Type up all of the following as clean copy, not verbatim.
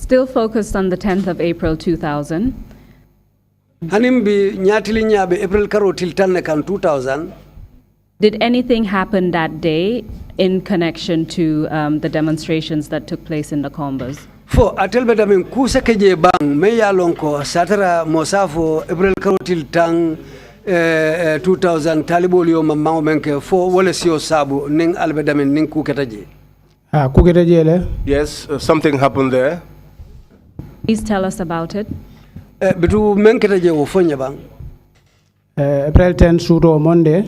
Still focused on the 10th of April 2000. Hanimbi nyatili nyabe April karo til tanne kan 2000. Did anything happen that day in connection to the demonstrations that took place in the Combos? Fo atelbe damin kusa keje bang me yalonko satara mosafo April karo til tang 2000 talibol yo mamma menke fo wala sio sabu ning albe damin ning kuketaje. Kuketaje le? Yes, something happened there. Please tell us about it. Bitu menketaje wo fonya bang. April 10 suto Monday.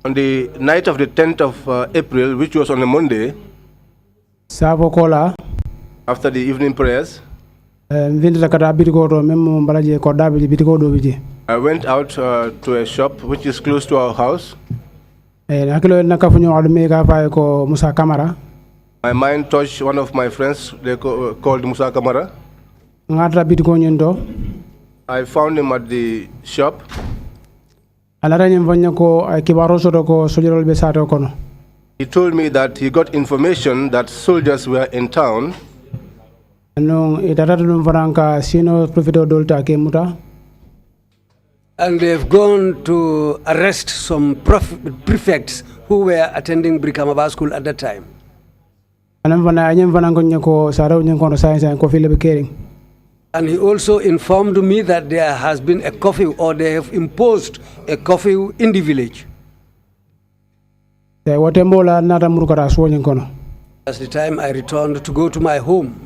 On the night of the 10th of April, which was on a Monday, Savo kola. After the evening prayers, I went out to a shop which is close to our house. My mind touched one of my friends, they called Musa Kamara. I found him at the shop. He told me that he got information that soldiers were in town. And they've gone to arrest some prefects who were attending Brikamaba school at that time. And he also informed me that there has been a curfew, or they have imposed a curfew in the village. That's the time I returned to go to my home.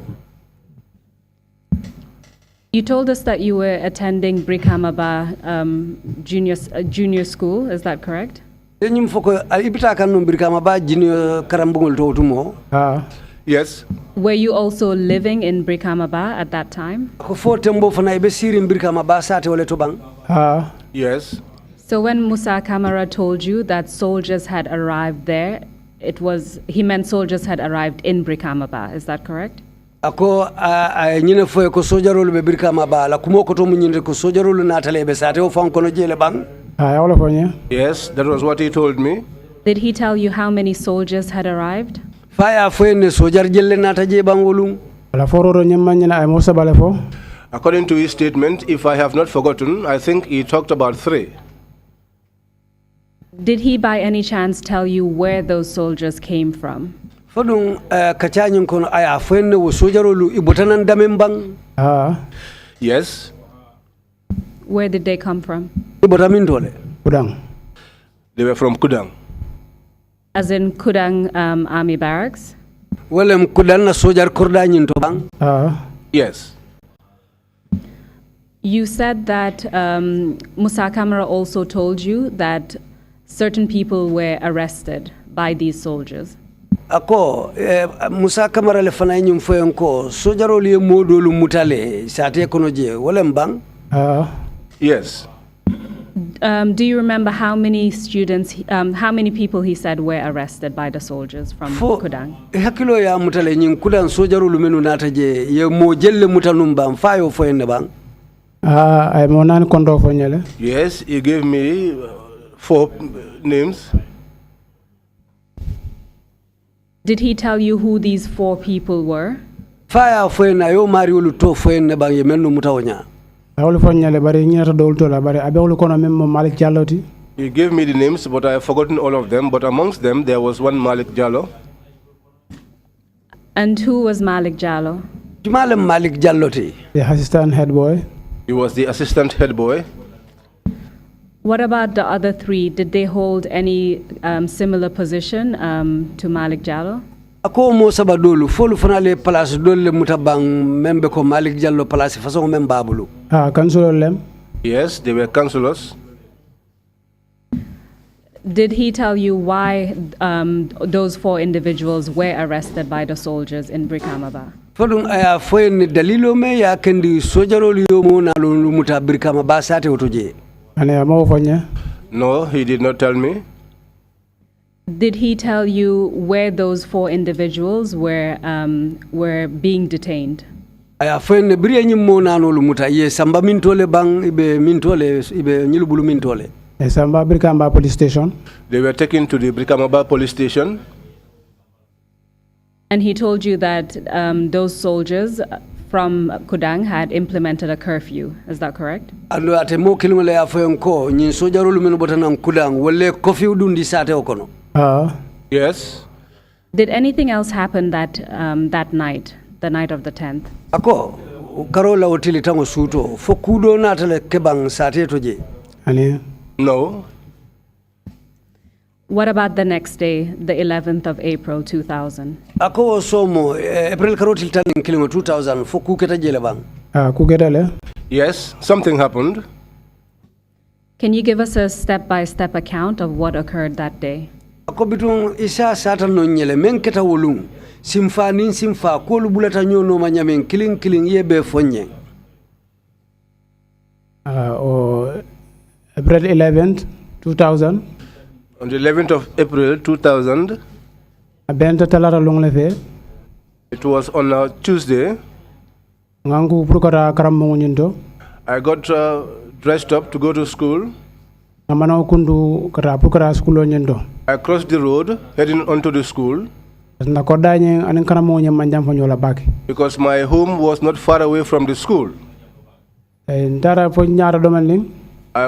You told us that you were attending Brikamaba junior school, is that correct? Yes. Were you also living in Brikamaba at that time? Yes. So when Musa Kamara told you that soldiers had arrived there, he meant soldiers had arrived in Brikamaba, is that correct? Ako nyine foye ko sojarol be Brikamaba la kumo ko to munyinde ko sojarol natale be sate o fon kono jele bang. Yes, that was what he told me. Did he tell you how many soldiers had arrived? Faya foye ne sojar jelle nata je bang wolum. According to his statement, if I have not forgotten, I think he talked about 3. Did he by any chance tell you where those soldiers came from? Yes. Where did they come from? Kudang. They were from Kudang. As in Kudang Army Barracks? Yes. You said that Musa Kamara also told you that certain people were arrested by these soldiers. Ako Musa Kamara le fana nyum foyenko sojaro le modolu mutale sate kono je wolem bang. Yes. Do you remember how many people he said were arrested by the soldiers from Kudang? Hakilo ya mutale nyim Kudang sojaro lu menu nata je ye mo jelle mutanum bang fayo foyenne bang. I monan kondo fonyele. Yes, he gave me 4 names. Did he tell you who these 4 people were? Fire foyna yo mariolu to foyenne bang ye mennu mutawonya. He gave me the names, but I have forgotten all of them. But amongst them, there was one Malik Jallo. And who was Malik Jallo? Malik Jallo, the assistant head boy. He was the assistant head boy. What about the other 3? Did they hold any similar position to Malik Jallo? Ako mo sabadulu folu fanale place dolle mutabang membe ko Malik Jallo place façon mem babulu. Councilor lem? Yes, they were councillors. Did he tell you why those 4 individuals were arrested by the soldiers in Brikamaba? Fodum aya foyen dalilo me ya kendi sojarol yo mo na lu muta Brikamaba sate otoje. No, he did not tell me. Did he tell you where those 4 individuals were being detained? Aya foyen briya nyimmo nanolu muta ye samba mintole bang ibe mintole ibe nyilubulu mintole. Samba Brikamba police station. They were taken to the Brikamaba police station. And he told you that those soldiers from Kudang had implemented a curfew. Is that correct? Ando ate mo kilingole ya foyon ko nyin sojarolu men botanan kudang wolle kofi dundi sate okono. Yes. Did anything else happen that night, the night of the 10th? Ako karola otili tango suto fo kudo natale kebang sate toje. Ani. No. What about the next day, the 11th of April 2000? Ako somo April karotil tan kilingo 2000 fo kuketa jele bang. Kuketale. Yes, something happened. Can you give us a step-by-step account of what occurred that day? Ako bitun isa satan no nyele men keta wolung simfa nin simfa kolu bulata nyono manyamen kiling yebe fonye. April 11th, 2000. On the 11th of April 2000, it was on a Tuesday. I got dressed up to go to school. I crossed the road heading onto the school because my home was not far away from the school. I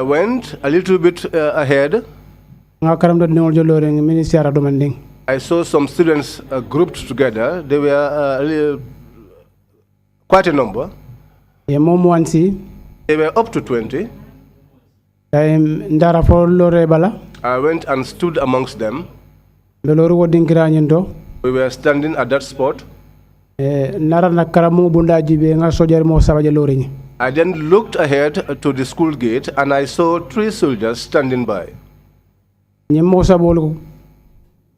went a little bit ahead. I saw some students grouped together. They were quite a number. They were up to 20. I went and stood amongst them. We were standing at that spot. I then looked ahead to the school gate and I saw 3 soldiers standing by.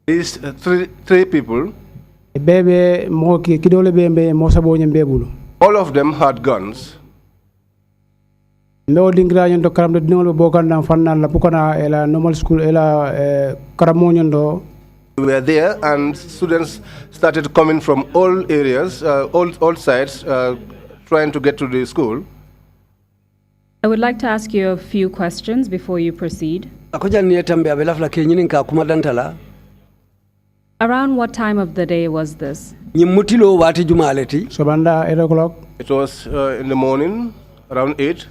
These three people, all of them had guns. We were there and students started coming from all areas, all sides, trying to get to the school. I would like to ask you a few questions before you proceed. Around what time of the day was this? It was in the morning, around 8.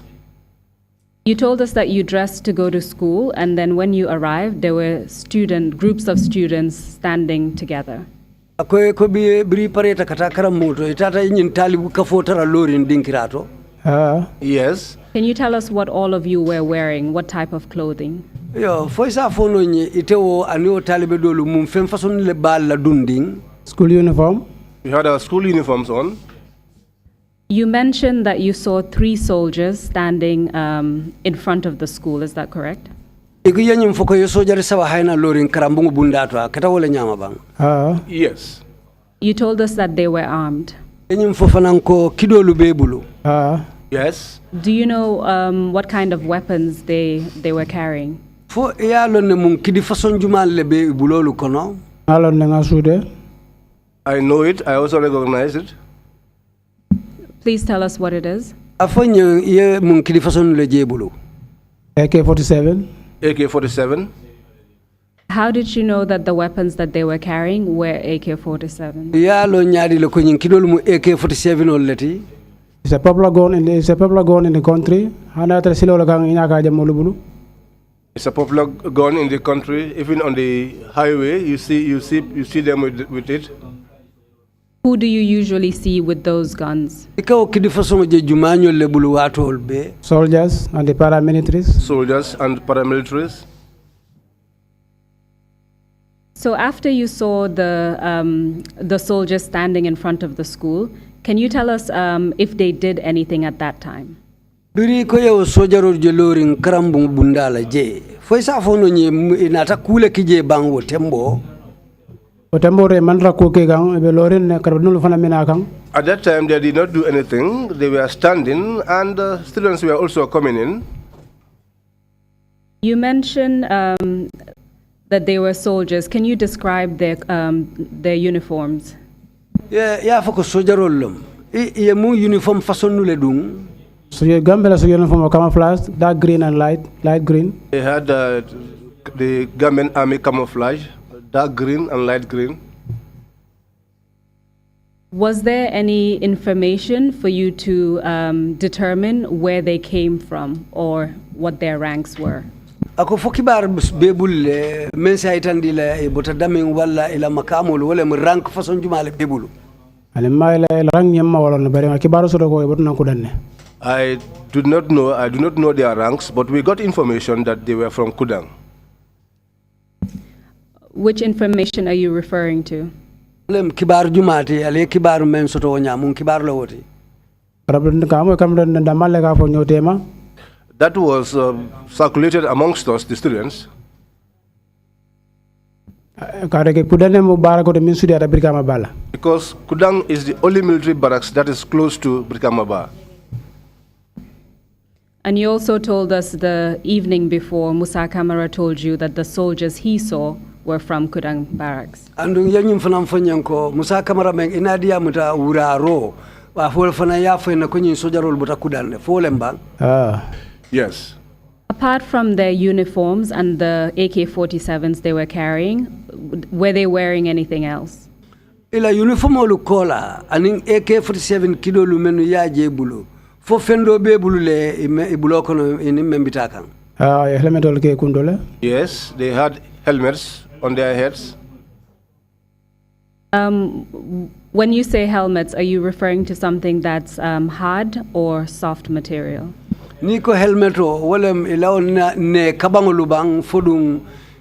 You told us that you dressed to go to school, and then when you arrived, there were groups of students standing together. Yes. Can you tell us what all of you were wearing? What type of clothing? School uniform. We had our school uniforms on. You mentioned that you saw 3 soldiers standing in front of the school. Is that correct? Yes. You told us that they were armed. Yes. Do you know what kind of weapons they were carrying? I know it. I also recognize it. Please tell us what it is. AK-47. AK-47. How did you know that the weapons that they were carrying were AK-47? It's a popular gun in the country. It's a popular gun in the country. Even on the highway, you see them with it. Who do you usually see with those guns? Soldiers and the paramilitaries. Soldiers and paramilitaries. So after you saw the soldiers standing in front of the school, can you tell us if they did anything at that time? Biri ko yew sojaro jelorin karambung bundala je foi sa fono ni inata kule kije bango tembo at that time they did not do anything. They were standing and students were also coming in. You mentioned that they were soldiers. Can you describe their uniforms? Yeah, foko sojaro lom ye mu uniform façon nule dung. So your garment uniform of camouflage, dark green and light green. They had the garment army camouflage, dark green and light green. Was there any information for you to determine where they came from or what their ranks were? Ako fokibar bebulle men sa itandila e bota damin walla ila makamul wala mu rank façon jumale bebulu. Ale mayla rang nyamma wala no bari kibaru sodo ko e botna ko danne. I do not know their ranks, but we got information that they were from Kudang. Which information are you referring to? Kibar jumati ale kibar men soto nyamun kibar la woti. That was circulated amongst us, the students. Because Kudang is the only military barracks that is close to Brikama. And you also told us the evening before, Musa Kamara told you that the soldiers he saw were from Kudang barracks. Andu yanyum fanam fanyanko Musa Kamara men inadia muta uraro wa fol fana ya fena kunyin sojarol buta Kudang folemba. Yes. Apart from their uniforms and the AK-47s they were carrying, were they wearing anything else? Ila uniform olu kola aning AK-47 kido lumenu ya jebulu. Fo fendo be bulule ibulo kono ini membita kan. Helmet ol ke kundole? Yes, they had helmets on their heads. When you say helmets, are you referring to something that's hard or soft material? Niko helmeto wolem ilaw ne kabango lubang fodung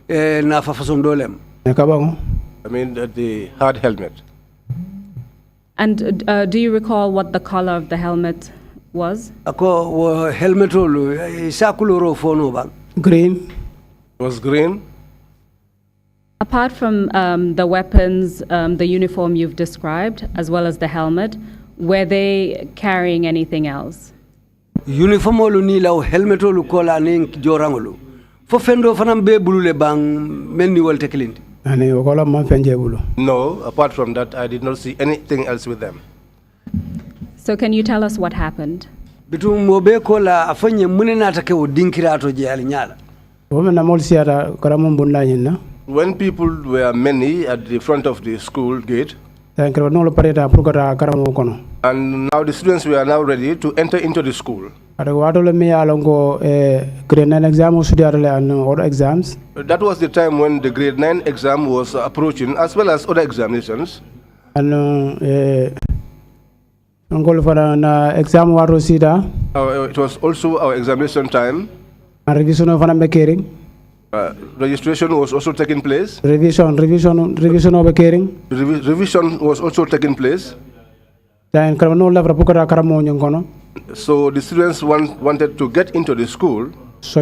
na fafason dolem. Ne kabango? I mean the hard helmet. And do you recall what the color of the helmet was? Ako helmeto lu isakuloro fono bang. Green. It was green. Apart from the weapons, the uniform you've described, as well as the helmet, were they carrying anything else? Uniformolu ni law helmetolu kola ning jorangolu fo fendo fanam be bulule bang menni wol teklinti ani okola ma fenje bulu. No, apart from that I did not see anything else with them. So can you tell us what happened? Bitum mobe kola afanye munena take o dinkirato je ali nyala women na mol siata karamum bunda nyina. When people were many at the front of the school gate, and now the students were now ready to enter into the school. That was the time when the grade 9 exam was approaching, as well as other examinations. And exam it was also our examination time. Registration was also taking place. Revision over caring. Revision was also taking place. So the students wanted to get into the school. So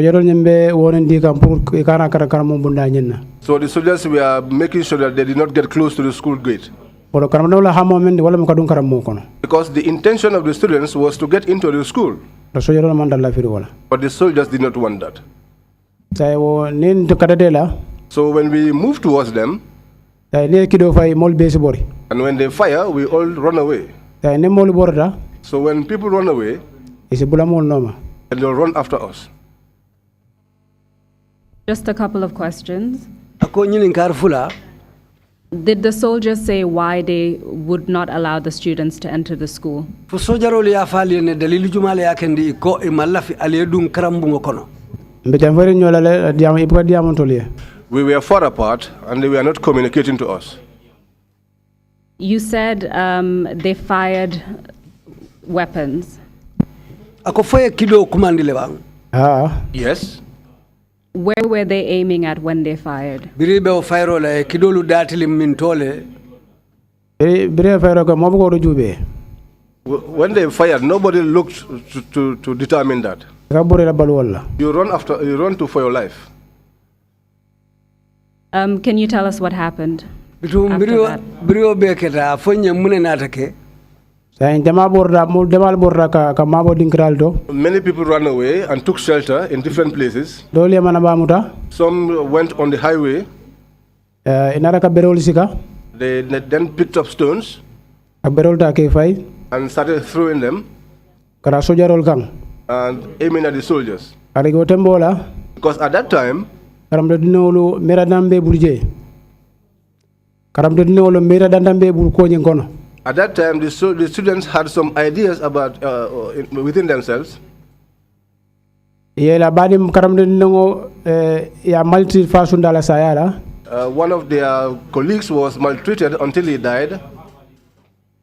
the soldiers were making sure that they did not get close to the school gate. Because the intention of the students was to get into the school. But the soldiers did not want that. So when we move towards them, and when they fire, we all run away. So when people run away, and they'll run after us. Just a couple of questions. Did the soldiers say why they would not allow the students to enter the school? We were far apart and they were not communicating to us. You said they fired weapons. Yes. Where were they aiming at when they fired? When they fired, nobody looked to determine that. You run for your life. Can you tell us what happened? Many people ran away and took shelter in different places. Some went on the highway. They then picked up stones and started throwing them and aiming at the soldiers. Because at that time, At that time, the students had some ideas about within themselves. Yela badim karamde ndongo ya malti fasunda la sayara. One of their colleagues was maltreated until he died.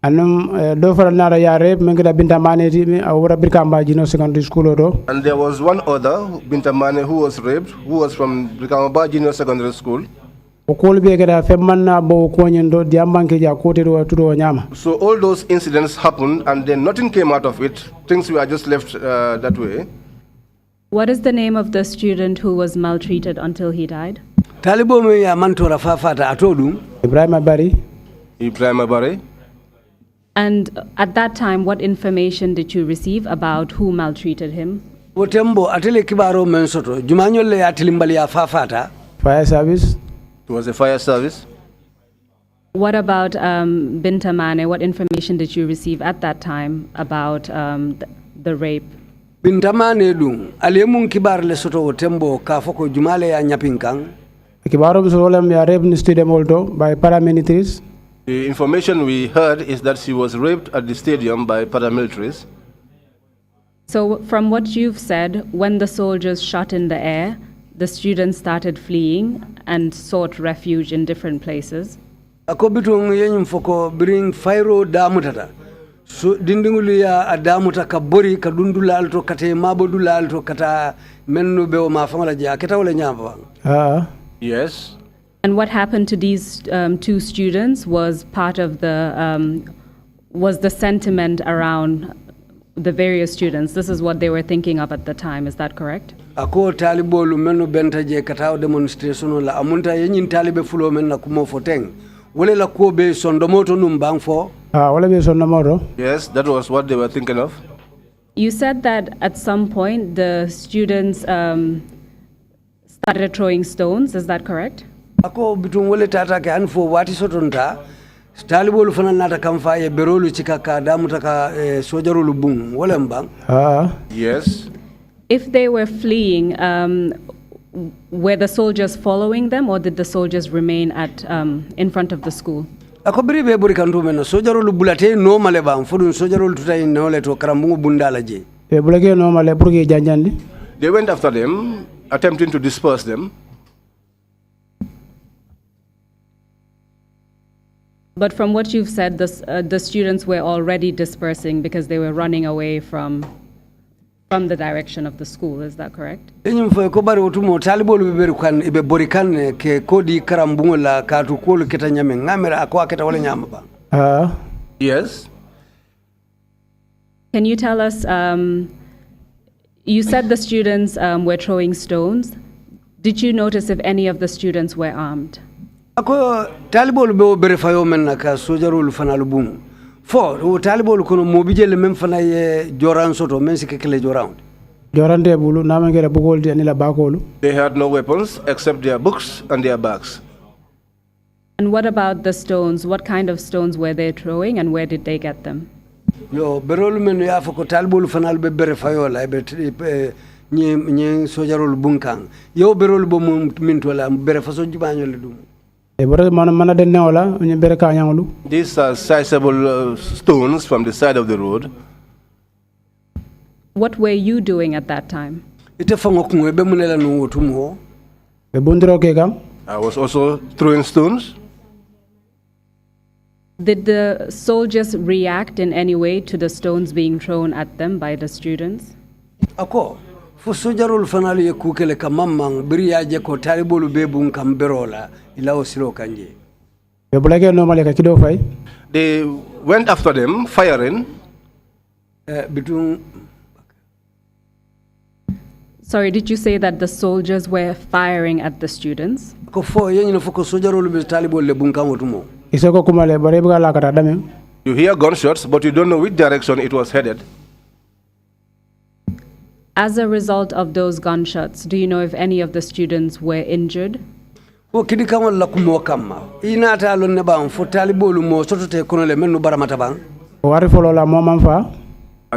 Anum do fara nara ya rep mengeda bintamane ti awura Brikamba Junior Secondary School do. And there was one other, Bintamane, who was raped, who was from Brikamba Junior Secondary School. So all those incidents happened and then nothing came out of it. Things were just left that way. What is the name of the student who was maltreated until he died? Talibo me ya mantora fafata atodum. Ibrahim Abari. And at that time, what information did you receive about who maltreated him? Wotembo atele kibaro mensoto. Jumanyole atilimbali ya fafata. Fire service. It was a fire service. What about Bintamane? What information did you receive at that time about the rape? Bintamane dung aliyemun kibar le soto wotembo kafoko jumale ya nyapinkang. Kibaro bisolem ya rape ni stadium also by paramilitaries. The information we heard is that she was raped at the stadium by paramilitaries. So from what you've said, when the soldiers shot in the air, the students started fleeing and sought refuge in different places. Akobitung yenyum foko bring fairo damutata. So dindinguli ya adamuta kabori kadundula alto kate mabodula alto kata menu beo mafamala ja keta wale nyamba. Yes. And what happened to these two students was part of the sentiment around the various students. This is what they were thinking of at the time. Is that correct? Ako talibolu menu bentaje katao demonstration la amunta yenyin talibe fulo men na kumo foteng. Wale la kuo be sondomoto numbang fo. Wale be sondomoto. Yes, that was what they were thinking of. You said that at some point the students started throwing stones. Is that correct? Ako bitung wale tata ke anfo wati sotonta. Talibolu fana nata kamfa ye berolu chikaka damu taka sojarulu bung wale mbang. Yes. If they were fleeing, were the soldiers following them, or did the soldiers remain in front of the school? Ako biri be buri kantu mena sojarulu bulate no male bang fudun sojarulu tutai nole to karambungu bundala je. E bulake no male burge janjandi. They went after them, attempting to disperse them. But from what you've said, the students were already dispersing because they were running away from the direction of the school. Is that correct? Yes. Can you tell us, you said the students were throwing stones. Did you notice if any of the students were armed? Ako talibol be berifayo men naka sojarul fanalu bum fo talibol kono mobijele men fana ye joran soto men sikekele joran jorande bulu namangere bugoldi anila bakolu. They had no weapons except their books and their bags. And what about the stones? What kind of stones were they throwing and where did they get them? Yo berol men ya foko talibol fanal be berifayo la be ni sojarul bunkang yo berol bo mum mintola berefaso jubanyole dum. These are sizable stones from the side of the road. What were you doing at that time? I was also throwing stones. Did the soldiers react in any way to the stones being thrown at them by the students? Ako sojarul fanali kukele kamamang biriaje ko talibolu bebun kamberola ilawo silo kanje. They went after them firing. Sorry, did you say that the soldiers were firing at the students? Ko fo yenno foko sojarul be talibol le bunkan wotumo. You hear gunshots but you don't know which direction it was headed. As a result of those gunshots, do you know if any of the students were injured? At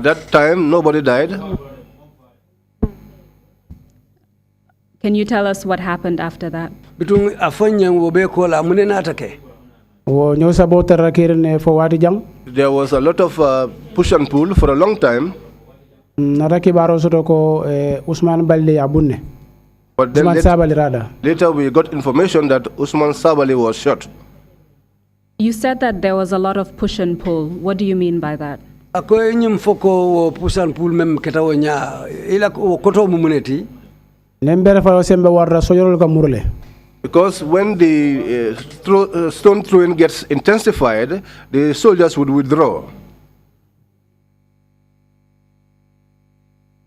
that time, nobody died. Can you tell us what happened after that? There was a lot of push and pull for a long time. But then later we got information that Usman Sabali was shot. You said that there was a lot of push and pull. What do you mean by that? Push and pull mem ketawonya ila koto mumuneti. Because when the stone throwing gets intensified, the soldiers would withdraw.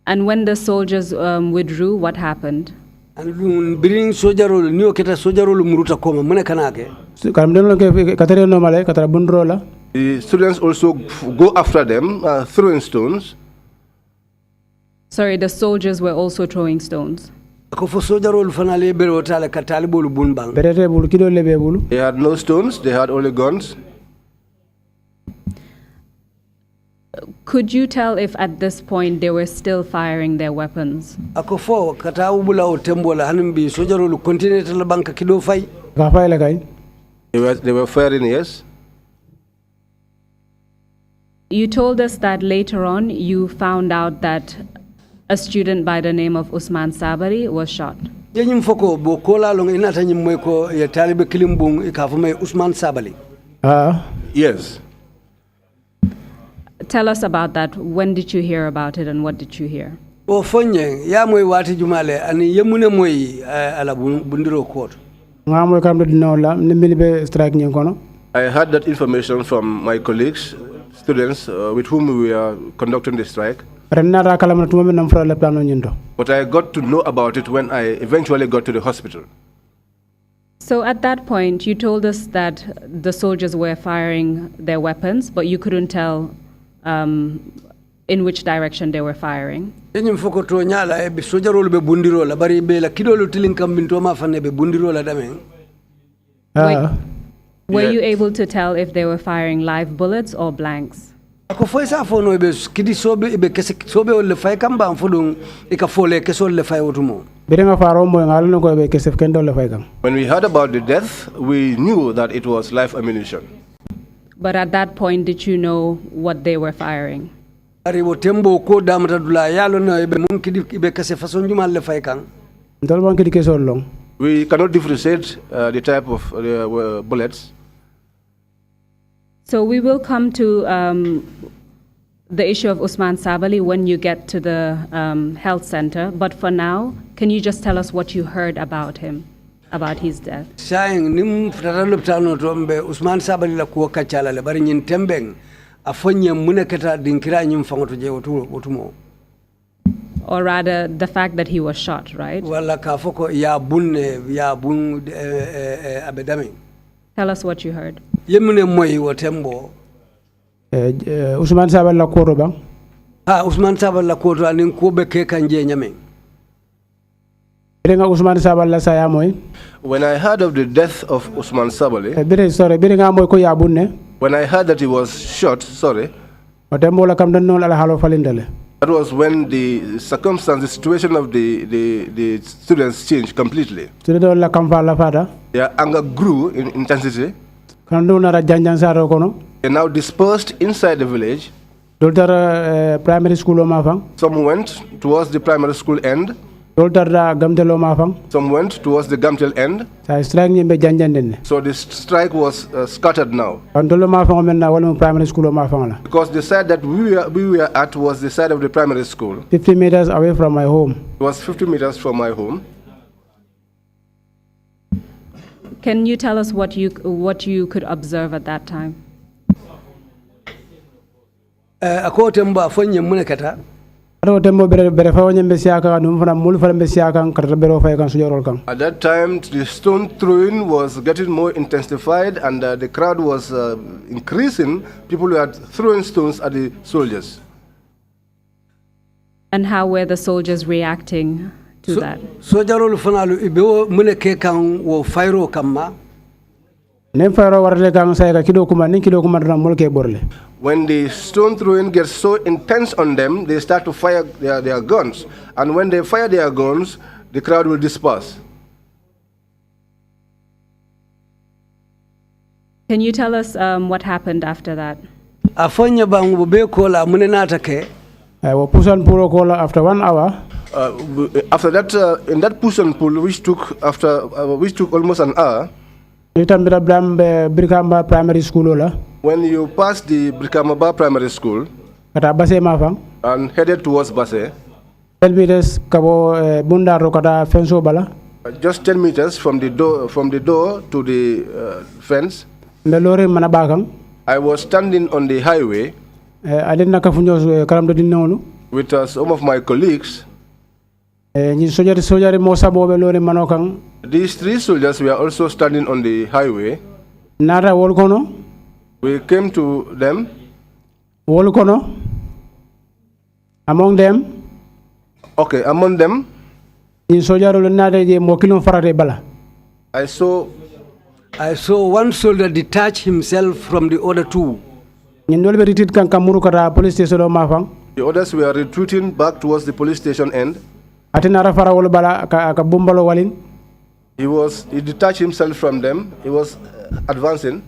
And when the soldiers withdrew, what happened? And bring sojarol new keta sojarol muruta koma mune kanake. The students also go after them, throwing stones. Sorry, the soldiers were also throwing stones. They had no stones, they had only guns. Could you tell if at this point they were still firing their weapons? They were firing, yes. You told us that later on you found out that a student by the name of Usman Sabali was shot. Yes. Tell us about that. When did you hear about it and what did you hear? I had that information from my colleagues, students with whom we are conducting the strike. But I got to know about it when I eventually got to the hospital. So at that point, you told us that the soldiers were firing their weapons, but you couldn't tell in which direction they were firing. Were you able to tell if they were firing live bullets or blanks? When we had about the death, we knew that it was live ammunition. But at that point, did you know what they were firing? We cannot differentiate the type of bullets. So we will come to the issue of Usman Sabali when you get to the health center. But for now, can you just tell us what you heard about him, about his death? Usman Sabali la kuoka chala le bari nyin tembeng afonye muneketa dinkira nyim fangoto je otumo. Or rather, the fact that he was shot, right? Wala kafoko ya bun abedame. Tell us what you heard. Yemune moyi wotembo. Usman Sabali la koro bang. Usman Sabali la koro anin kobe ke kanje nyame. When I heard of the death of Usman Sabali, when I heard that he was shot, that was when the circumstance, the situation of the students changed completely. Their anger grew in intensity. They now dispersed inside the village. Some went towards the primary school end. Some went towards the Gamtel end. So the strike was scattered now. Because the side that we were at was the side of the primary school. 50 meters away from my home. It was 50 meters from my home. Can you tell us what you could observe at that time? At that time, the stone throwing was getting more intensified and the crowd was increasing. People were throwing stones at the soldiers. And how were the soldiers reacting to that? When the stone throwing gets so intense on them, they start to fire their guns. And when they fire their guns, the crowd will disperse. Can you tell us what happened after that? Afonya bang bube kola munenata ke. Pusan puro kola after 1 hour. After that, in that push and pull, which took almost an hour. Brikamba primary school la. When you passed the Brikamba primary school kata base mafang and headed towards Basse, 10 meters kabo bundaro kata fenso bala. Just 10 meters from the door to the fence. Melore manabakang. I was standing on the highway with some of my colleagues. These 3 soldiers were also standing on the highway. We came to them. Among them. Okay, among them. I saw one soldier detach himself from the other 2. The others were retreating back towards the police station end. He detached himself from them. He was advancing.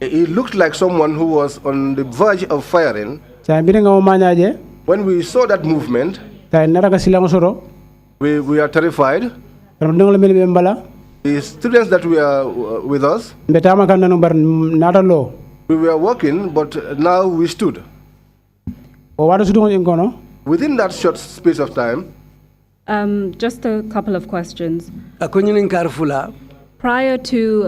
He looked like someone who was on the verge of firing. When we saw that movement, we are terrified. The students that were with us, we were walking, but now we stood. Within that short space of time, just a couple of questions. Prior to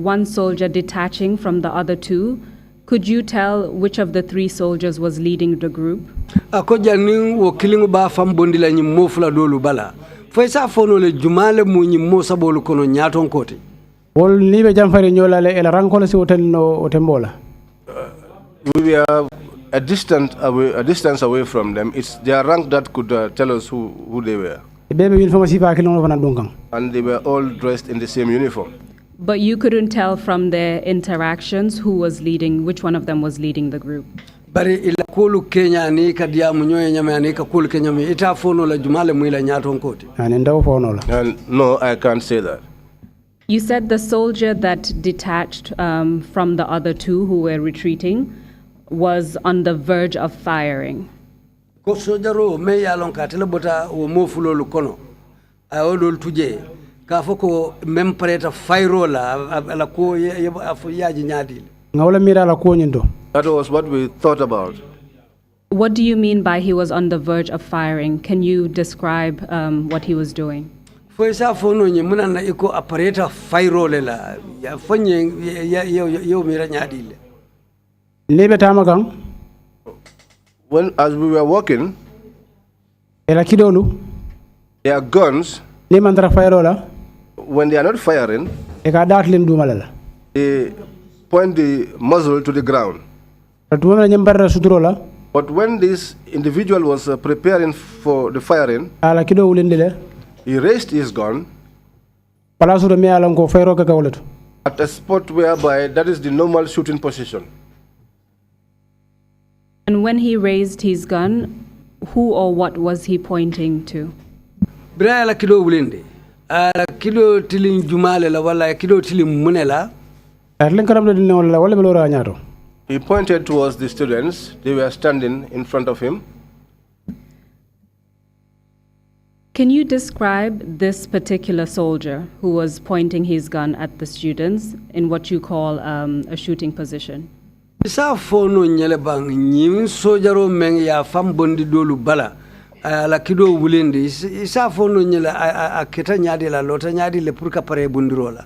one soldier detaching from the other 2, could you tell which of the 3 soldiers was leading the group? Foisa fono le jumale munyi mosa bolu kono nyaton koti. Wol libe jamfare nyola le el rankola si hotel no otembola. We were a distance away from them. It's their rank that could tell us who they were. And they were all dressed in the same uniform. But you couldn't tell from their interactions which one of them was leading the group. Bari ila kulu Kenya ni kadia munyoye nyame ni kulu Kenya mi ita fono la jumale mwila nyaton koti. No, I can't say that. You said the soldier that detached from the other 2 who were retreating was on the verge of firing. Ko sojaro me yalon ka tele bota o mofulo lu kono. Ay odol tuje ka foko mem preta fayro la ala ko afu yaji nyadil. Ngawla mira la ko nyindo. That was what we thought about. What do you mean by he was on the verge of firing? Can you describe what he was doing? Foisa fono nye muna na iko operator fayro la ya fonye yo mira nyadil. Lebe tamagang. When as we were walking, their guns, when they are not firing, they point the muzzle to the ground. But when this individual was preparing for the firing, he raised his gun at a spot whereby that is the normal shooting position. And when he raised his gun, who or what was he pointing to? Brala kido ulinde. Ala kido tilin jumale la wala kido tilin munela. He pointed towards the students. They were standing in front of him. Can you describe this particular soldier who was pointing his gun at the students in what you call a shooting position? Isa fono nyele bang nyim sojaro meng ya fam bondi dolu bala ala kido wulindi isa fono nyele a keta nyadi la lota nyadi le pour pare bundirola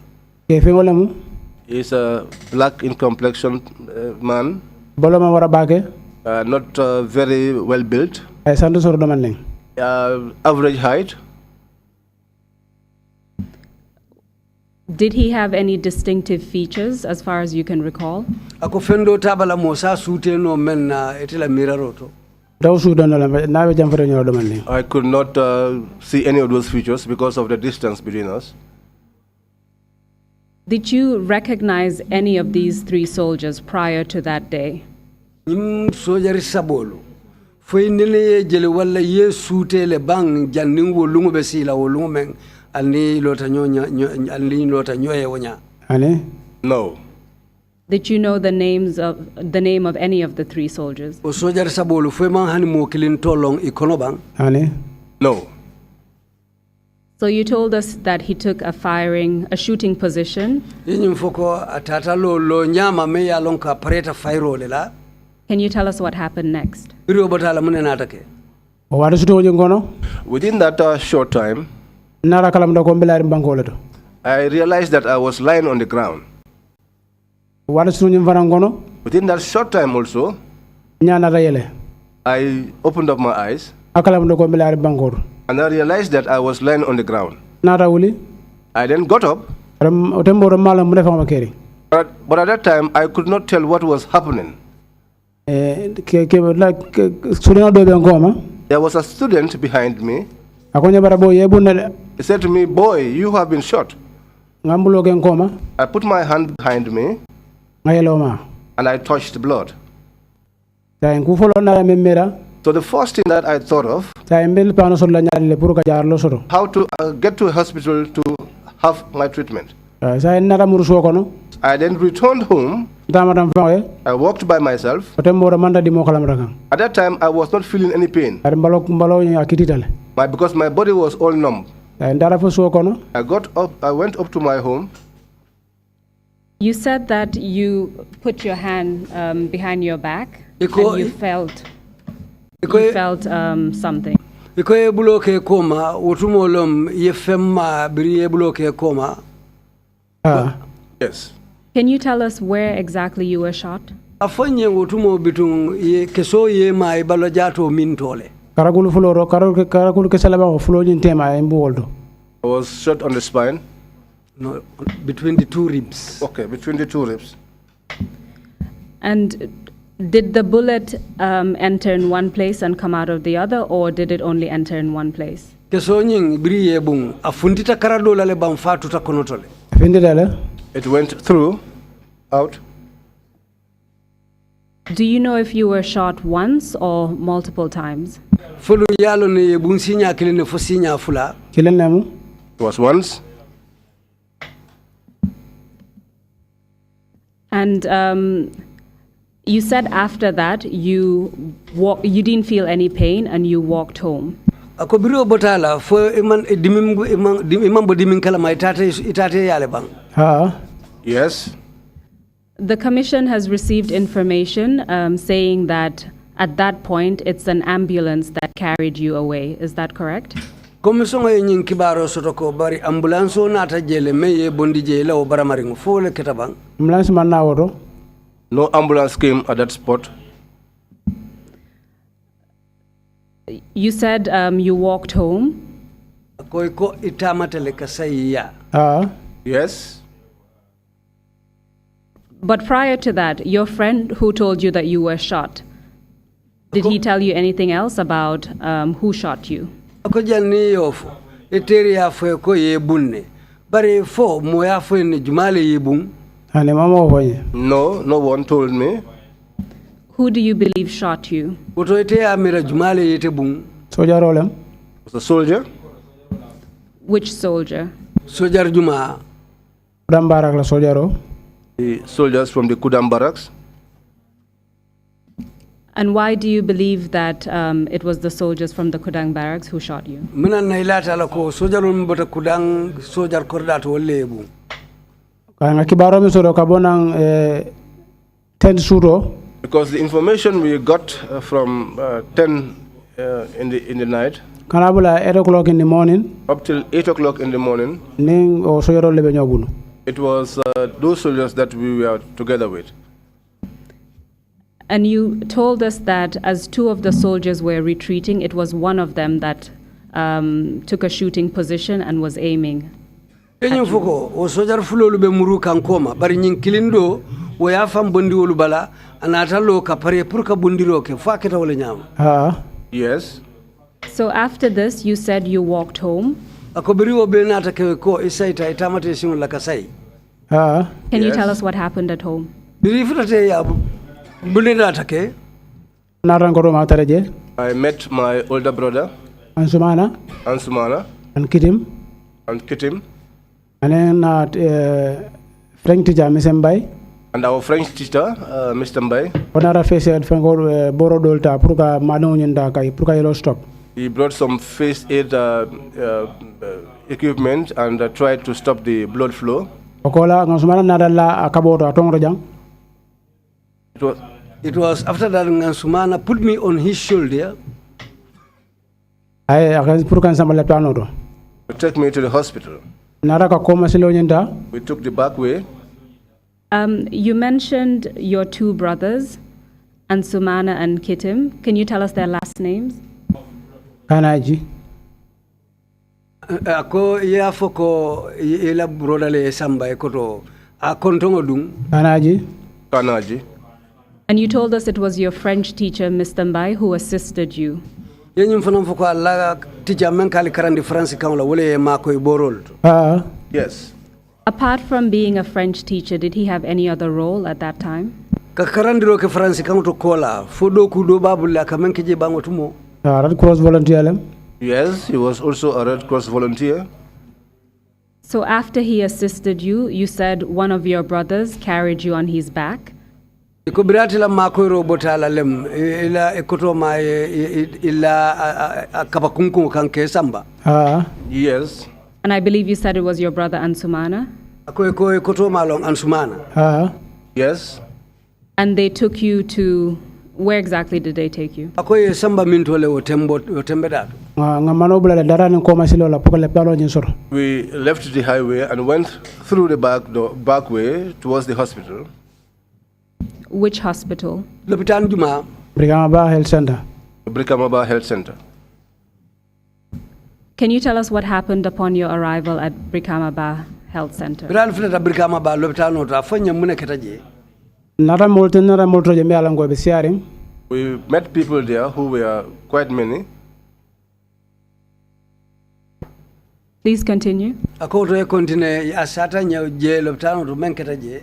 kefe wala mu is a black in complexion man boloma wara bage not very well built ay sandu sor do man average height. Did he have any distinctive features as far as you can recall? Ako fendo tabala mosa sute no men na etela miraroto. I could not see any of those features because of the distance between us. Did you recognize any of these 3 soldiers prior to that day? Sojari sabolo. Foi nele jele wala ye sute le bang janning wo lungu besila wo lungu men alni lota nyoye wonya. Ani? No. Did you know the name of any of the 3 soldiers? O sojar sabolu fema hani mo kilin tolong ikono bang. Ani? No. So you told us that he took a shooting position. Yinyum foko atata lo nyama me ya lonka pareta fairo lela. Can you tell us what happened next? Biro batala mune natake. Wada suto ngono? Within that short time, Nara kalamda ko mbelari bankoleto. I realized that I was lying on the ground. Wada suto ngono? Within that short time also, Nyana rayele. I opened up my eyes Akalamda ko mbelari bankor. and I realized that I was lying on the ground. Nara wuli? I then got up, Otembo mala mune fama keri. but at that time I could not tell what was happening. There was a student behind me. He said to me, "Boy, you have been shot." I put my hand behind me and I touched blood. So the first thing that I thought of, how to get to a hospital to have my treatment. I then returned home. I walked by myself. At that time, I was not feeling any pain because my body was all numb. I got up. I went up to my home. You said that you put your hand behind your back and you felt something. Yes. Can you tell us where exactly you were shot? I was shot on the spine. No, between the 2 ribs. Okay, between the 2 ribs. And did the bullet enter in one place and come out of the other, or did it only enter in one place? It went through, out. Do you know if you were shot once or multiple times? It was once. And you said after that you didn't feel any pain and you walked home. Yes. The commission has received information saying that at that point it's an ambulance that carried you away. Is that correct? Commission yin kibaro sotoko bari ambulance nata jele meye bondi jele o baramaringo fole ketabang. Ambulance man na woto? No ambulance came at that spot. You said you walked home. Koiko itamatele kasaiya. Yes. But prior to that, your friend who told you that you were shot, did he tell you anything else about who shot you? Ako janni yofo eteri ya fo ko yebunne bare fo mo ya fo ni jumale yebun ane mama foye no one told me. Who do you believe shot you? Oto ete ya mira jumale yete bun soldier rolem was a soldier. Which soldier? Soldier juma Kudam barak la soldierro. The soldiers from the Kudam barracks. And why do you believe that it was the soldiers from the Kudang barracks who shot you? Mina nailata la ko sojarun bota Kudang sojar kordato lebu. Kanga kibaro mi soro kabonang 10 suro. Because the information we got from 10 in the night. Kanabula 8 o'clock in the morning. Up till 8 o'clock in the morning. Ning o sojaro lebe nyobulu. It was those soldiers that we were together with. And you told us that as 2 of the soldiers were retreating, it was one of them that took a shooting position and was aiming. Enyo foko o sojar fulolu be muru kankoma bari nyin kilindo wo ya fam bondi wolu bala anata lo ka pare pour ka bondiro ke fa keta wala nyam. Yes. So after this you said you walked home. Ako biri wo be nata ke ko isaita itamate sinu la kasai. Can you tell us what happened at home? Biri futate ya I met my older brother. Ansumana. And Kitim. and Kitim. And then French teacher, Mr. Mbai. And our French teacher, Mr. Mbai. Onara face at Fengor Borodolta, Pruka Madonyanda, Pruka yellow stop. He brought some first aid equipment and tried to stop the blood flow. Okola, Nosmana Nadala, Akabota, Tongrajang. It was after that Sumana put me on his shoulder. I Prukan Samalepano. To take me to the hospital. Naraka Koma Silonyenda. We took the back way. You mentioned your two brothers, Ansumana and Kitim. Can you tell us their last names? Kanaji. Ako ya foko ila broda le samba ekoto akontongo dung. Kanaji. And you told us it was your French teacher, Mr. Mbai, who assisted you. Yenyum fanam foko ala teacher men kali karandi France kaula wole mako iborol. Yes. Apart from being a French teacher, did he have any other role at that time? Kakarandiro ke France kamuto kola fodo kudo babula kamenke je bango tumo. Red Cross volunteer. Yes, he was also a Red Cross volunteer. So after he assisted you, you said one of your brothers carried you on his back. Ko biratila makoyro botala lem ila ekoto ma ila kabakunku kanke samba. Yes. And I believe you said it was your brother Ansumana. Ako ekoto malong Ansumana. Yes. And they took you to, where exactly did they take you? Ako samba mintole otembeda. We left the highway and went through the back way towards the hospital. Which hospital? Lopitan Juma. Brikamaba Health Center. Brikamaba Health Center. Can you tell us what happened upon your arrival at Brikamaba Health Center? Brikamaba Lopitano Rafonya Muneketaje. We met people there who were quite many. Please continue. Akoto continue asata je Lopitano to Menketaje.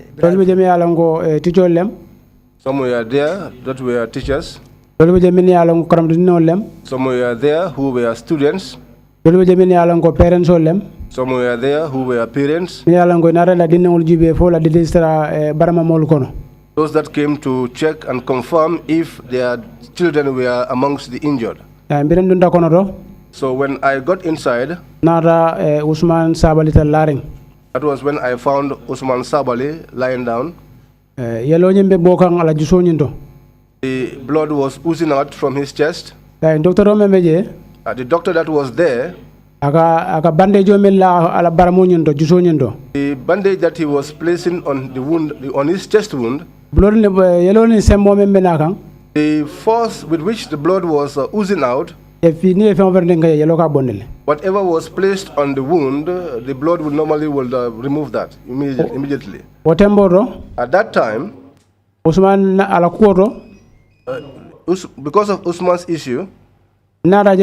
Some were there that were teachers. Some were there who were students. Some were there who were parents. Those that came to check and confirm if their children were amongst the injured. So when I got inside, that was when I found Usman Sabali lying down. The blood was oozing out from his chest. The doctor that was there, the bandage that he was placing on the wound, on his chest wound, the force with which the blood was oozing out, whatever was placed on the wound, the blood would normally remove that immediately. At that time, because of Usman's issue, I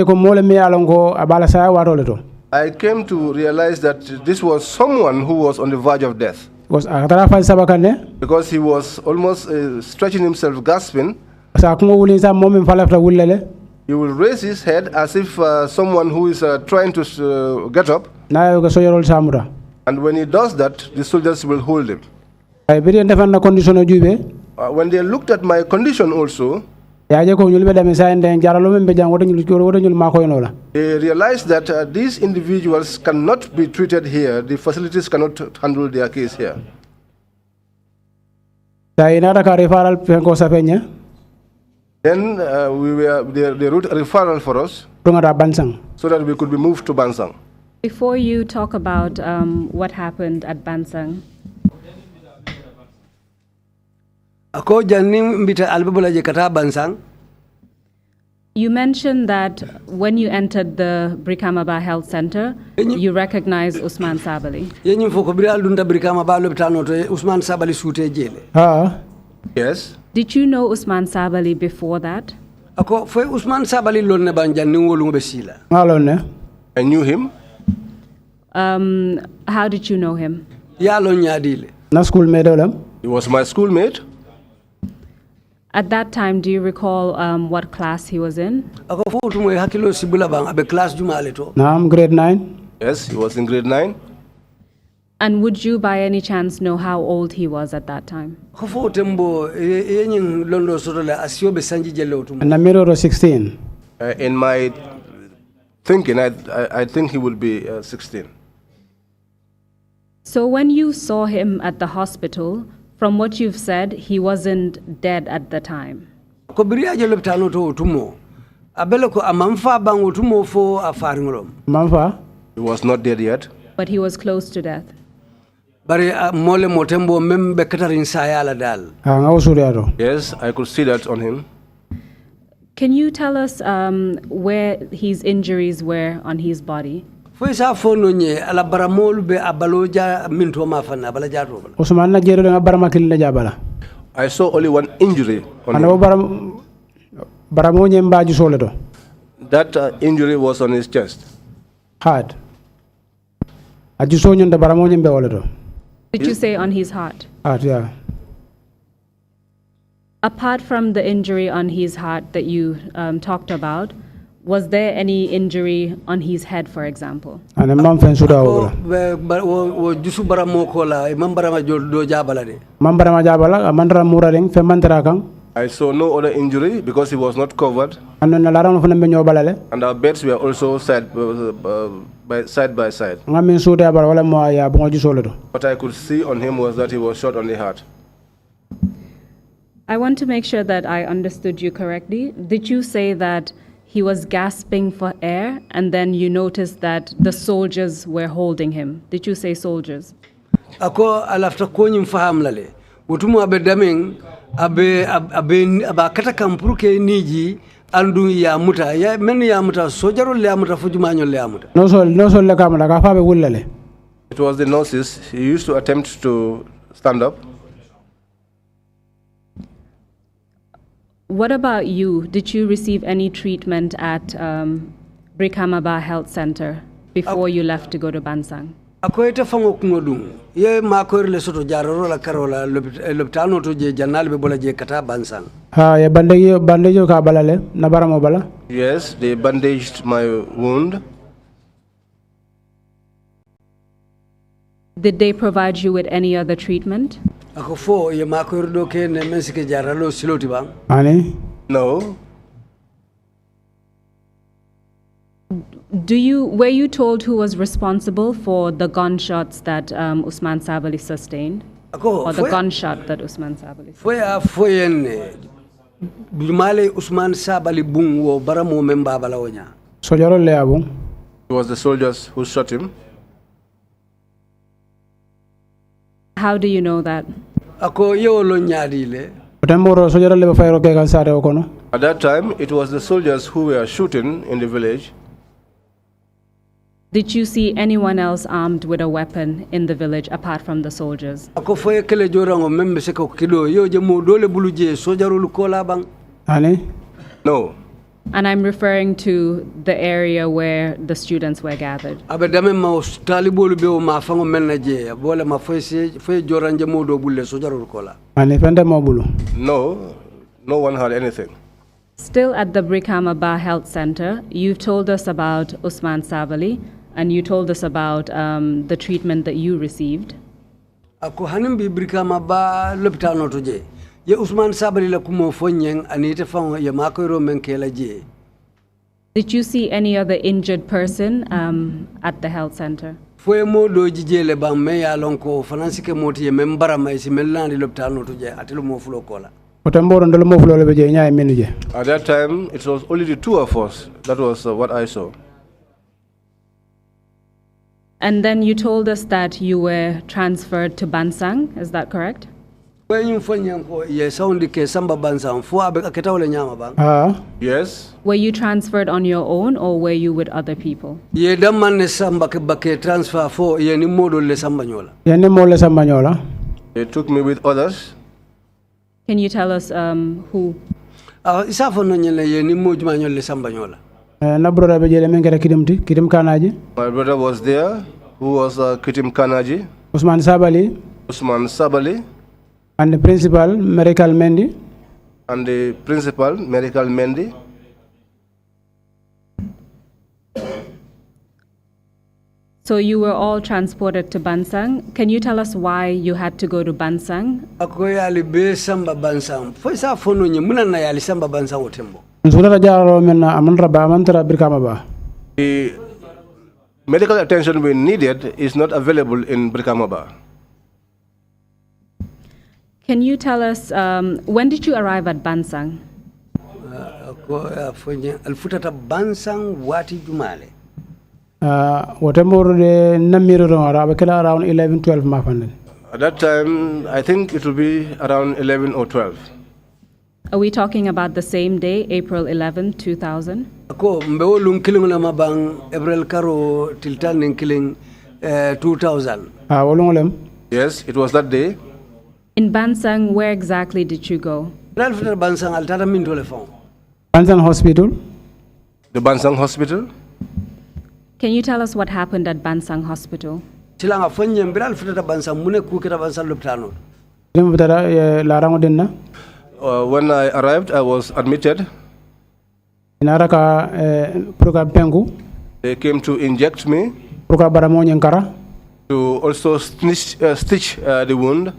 came to realize that this was someone who was on the verge of death. Because he was almost stretching himself, gasping. He will raise his head as if someone who is trying to get up. And when he does that, the soldiers will hold him. When they looked at my condition also, they realized that these individuals cannot be treated here. The facilities cannot handle their case here. Then they wrote a referral for us so that we could be moved to Bansang. Before you talk about what happened at Bansang, you mentioned that when you entered the Brikamaba Health Center, you recognized Usman Sabali. Yes. Did you know Usman Sabali before that? I knew him. How did you know him? He was my schoolmate. At that time, do you recall what class he was in? Grade 9. Yes, he was in grade 9. And would you by any chance know how old he was at that time? Namiro 16. In my thinking, I think he would be 16. So when you saw him at the hospital, from what you've said, he wasn't dead at the time. Mamfa? He was not dead yet. But he was close to death. Yes, I could see that on him. Can you tell us where his injuries were on his body? I saw only one injury on him. That injury was on his chest. Heart. Did you say on his heart? Heart, yeah. Apart from the injury on his heart that you talked about, was there any injury on his head, for example? I saw no other injury because he was not covered. And our beds were also side by side. What I could see on him was that he was shot on the heart. I want to make sure that I understood you correctly. Did you say that he was gasping for air and then you noticed that the soldiers were holding him? Did you say soldiers? Ako alafta konyim faham lale. Utumu abe daming abe kata kampuruke niji andu ya muta ya meni ya muta sojaro le amuta fujumanyo le amuta. No so le kamera ka fa be wullale. It was the nurses. He used to attempt to stand up. What about you? Did you receive any treatment at Brikamaba Health Center before you left to go to Bansang? Akoyete fango kungodung ye makoy le soto jaroro la karola lopitano to je janal be bola je kata Bansang. Ha ye bandejo ka balale na baramo bala? Yes, they bandaged my wound. Did they provide you with any other treatment? Ako fo ye makoy do ke ne mensike jaralo siloti bang. Ani? No. Were you told who was responsible for the gunshots that Usman Sabali sustained? Or the gunshot that Usman Sabali sustained? Foyenne Dumale Usman Sabali bung wo baramo memba balawonya. Sojaro le abung. It was the soldiers who shot him. How do you know that? Ako yolo nyadi le. At that time, it was the soldiers who were shooting in the village. Did you see anyone else armed with a weapon in the village apart from the soldiers? Ako foye kele jorango membe seko kido yo je mo dole buluje sojarulu kola bang. Ani? No. And I'm referring to the area where the students were gathered. Abe dame ma talibolu be o ma fango melna je bole ma foye joranje mo do bulle sojarulu kola. Ani fende mo bulu? No. No one had anything. Still at the Brikama Ba Health Center, you've told us about Usman Sabali, and you told us about the treatment that you received. Ako hanim bi Brikama Ba lopitano to je. Ye Usman Sabali la kumo fonyeng anite fango ye makoyro menkela je. Did you see any other injured person at the health center? Foye mo do jijele bang me ya lonko fanansike moti ye membara mai si melandi lopitano to je atelo mo fulo kola. At that time, it was only the two of us. That was what I saw. And then you told us that you were transferred to Bansang. Is that correct? Yes. Were you transferred on your own or were you with other people? They took me with others. Can you tell us who? My brother was there, who was Kitim Kanaji. Usman Sabali. Usman Sabali. And the principal, Miracle Mendy. And the principal, Miracle Mendy. So you were all transported to Bansang. Can you tell us why you had to go to Bansang? Ako yali be samba Bansang. Foi sa fono nye muna na yali samba Bansang wotembo. The medical attention we needed is not available in Brikama. Can you tell us, when did you arrive at Bansang? Ako fonye alfutata Bansang wati jumale. Whatever the Namiro around 11, 12 mafan. At that time, I think it will be around 11 or 12. Are we talking about the same day, April 11, 2000? Ako mbewo lung killing na mabang April karo tiltan ning killing 2000. Yes, it was that day. In Bansang, where exactly did you go? Bansang altata min telephone. Bansang Hospital. The Bansang Hospital. Can you tell us what happened at Bansang Hospital? Silanga fonye mbiral futata Bansang mune kukira Bansang lopitano. When I arrived, I was admitted. They came to inject me, to also stitch the wound.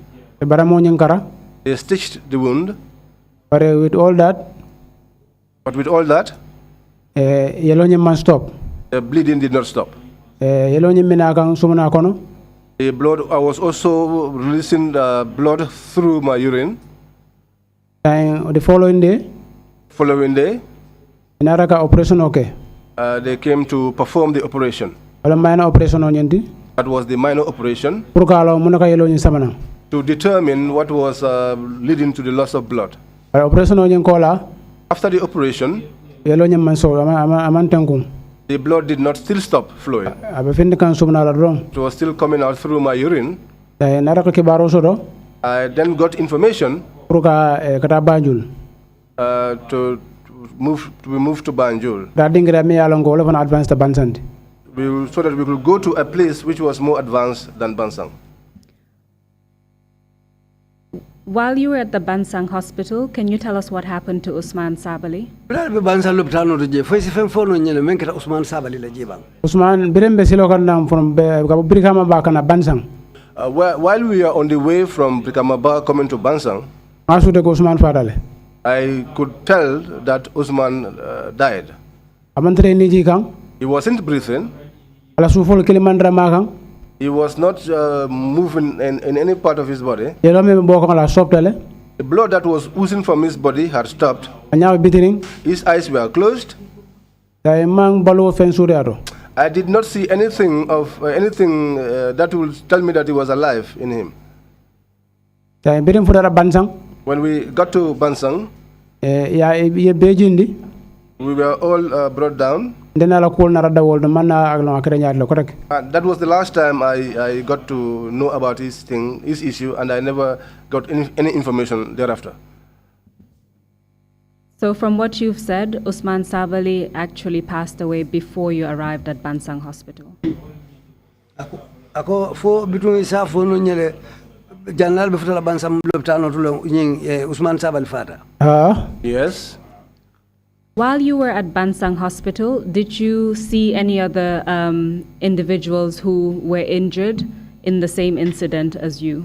They stitched the wound. But with all that, stop. The bleeding did not stop. The blood, I was also releasing the blood through my urine. The following day, operation okay. They came to perform the operation. Minor operation That was the minor operation to determine what was leading to the loss of blood. After the operation, the blood did not still stop flowing. It was still coming out through my urine. I then got information to be moved to Banjul. So that we could go to a place which was more advanced than Bansang. While you were at the Bansang Hospital, can you tell us what happened to Usman Sabali? Usman birembe silo kan from Brikama Bakana Bansang. While we are on the way from Brikamaba coming to Bansang, I could tell that Usman died. He wasn't breathing. He was not moving in any part of his body. The blood that was oozing from his body had stopped. His eyes were closed. I did not see anything that would tell me that he was alive in him. When we got to Bansang, we were all brought down. That was the last time I got to know about his issue, and I never got any information thereafter. So from what you've said, Usman Sabali actually passed away before you arrived at Bansang Hospital. Ako fo bitun isa fo no nyele janal be futala Bansang lopitano tulo Usman Sabali fata. Yes. While you were at Bansang Hospital, did you see any other individuals who were injured in the same incident as you?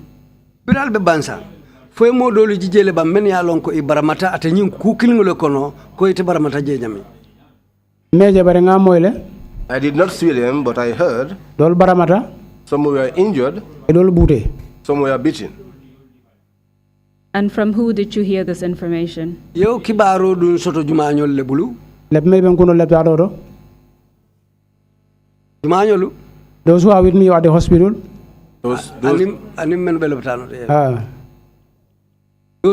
Biral be Bansang. Foi mo dolu jijele ba men ya lon ko ibaramata atanyin kukilngole kono ko ite baramata je nyami. Meje bare nga moyle. I did not see them, but I heard. Dol baramata. Some were injured. Dol bute. Some were beaten. And from who did you hear this information? Yo kibaro dun soto jumañol le bulu. Lep me ben kuno lep ado. Jumañolu. Those who are with me at the hospital. Those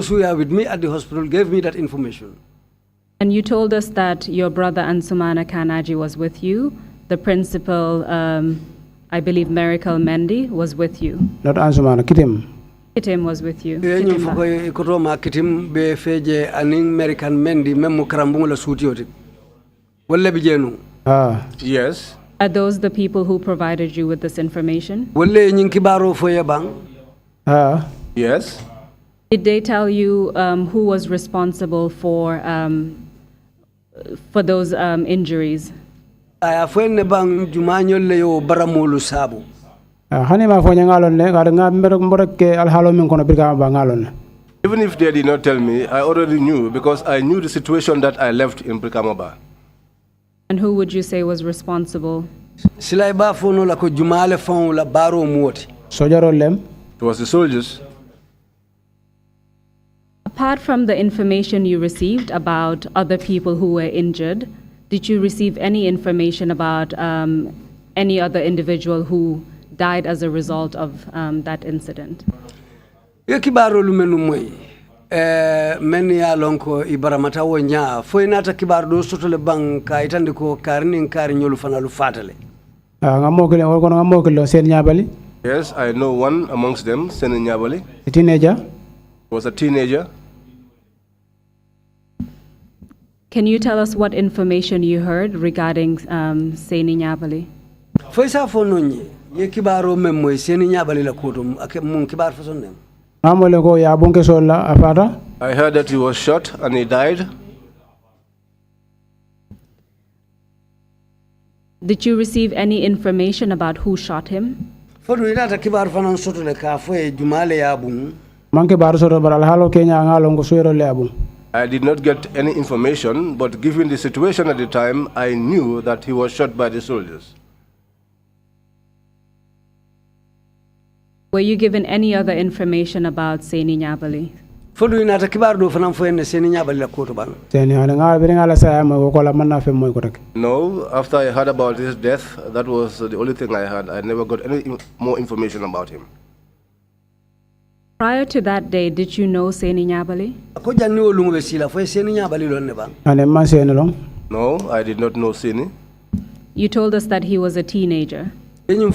who are with me at the hospital gave me that information. And you told us that your brother Ansumana Kanaji was with you. The principal, I believe Miracle Mendy, was with you. Not Ansumana, Kitim. Kitim was with you. Kitim be feje aning American Mendy memu karambungu la suutioti. Wala bijenu. Yes. Are those the people who provided you with this information? Wala nying kibaro foye bang. Yes. Did they tell you who was responsible for those injuries? aya fenne bang jumanyol le yo baramolu sabu hani ma fo ngalon ne ga nga mboreke al halo min kono Brikama ba ngalon. Even if they did not tell me, I already knew because I knew the situation that I left in Brikama. And who would you say was responsible? Silay ba fono la ko jumale fon la baro muoti. Sojaro lem. It was the soldiers. Apart from the information you received about other people who were injured, did you receive any information about any other individual who died as a result of that incident? Kibaro lumenu moy men ya lonko ibaramata wonya foynata kibar do sotole bang ka itande ko karnin kar nyolu fanalu fatale ngamokile ko ngamokile sen nyabali. Yes, I know one amongst them, Sen Nyabali. A teenager. Was a teenager. Can you tell us what information you heard regarding Seni Nyabali? Foysa fononye ye kibaro memmoy Seni Nyabali la kotum ak mun kibar fasonem. I heard that he was shot and he died. Did you receive any information about who shot him? Fodu irata kibar fanan soto le ka foye jumale yabun. Manke bar soto baral halo Kenya ngalongo suero le abun. I did not get any information, but given the situation at the time, I knew that he was shot by the soldiers. Were you given any other information about Seni Nyabali? Fodu inata kibar do fanan foye ne Seni Nyabali la koto ban. No, after I heard about his death, that was the only thing I heard. I never got any more information about him. Prior to that day, did you know Seni Nyabali? No, I did not know Seni. You told us that he was a teenager. Teenager.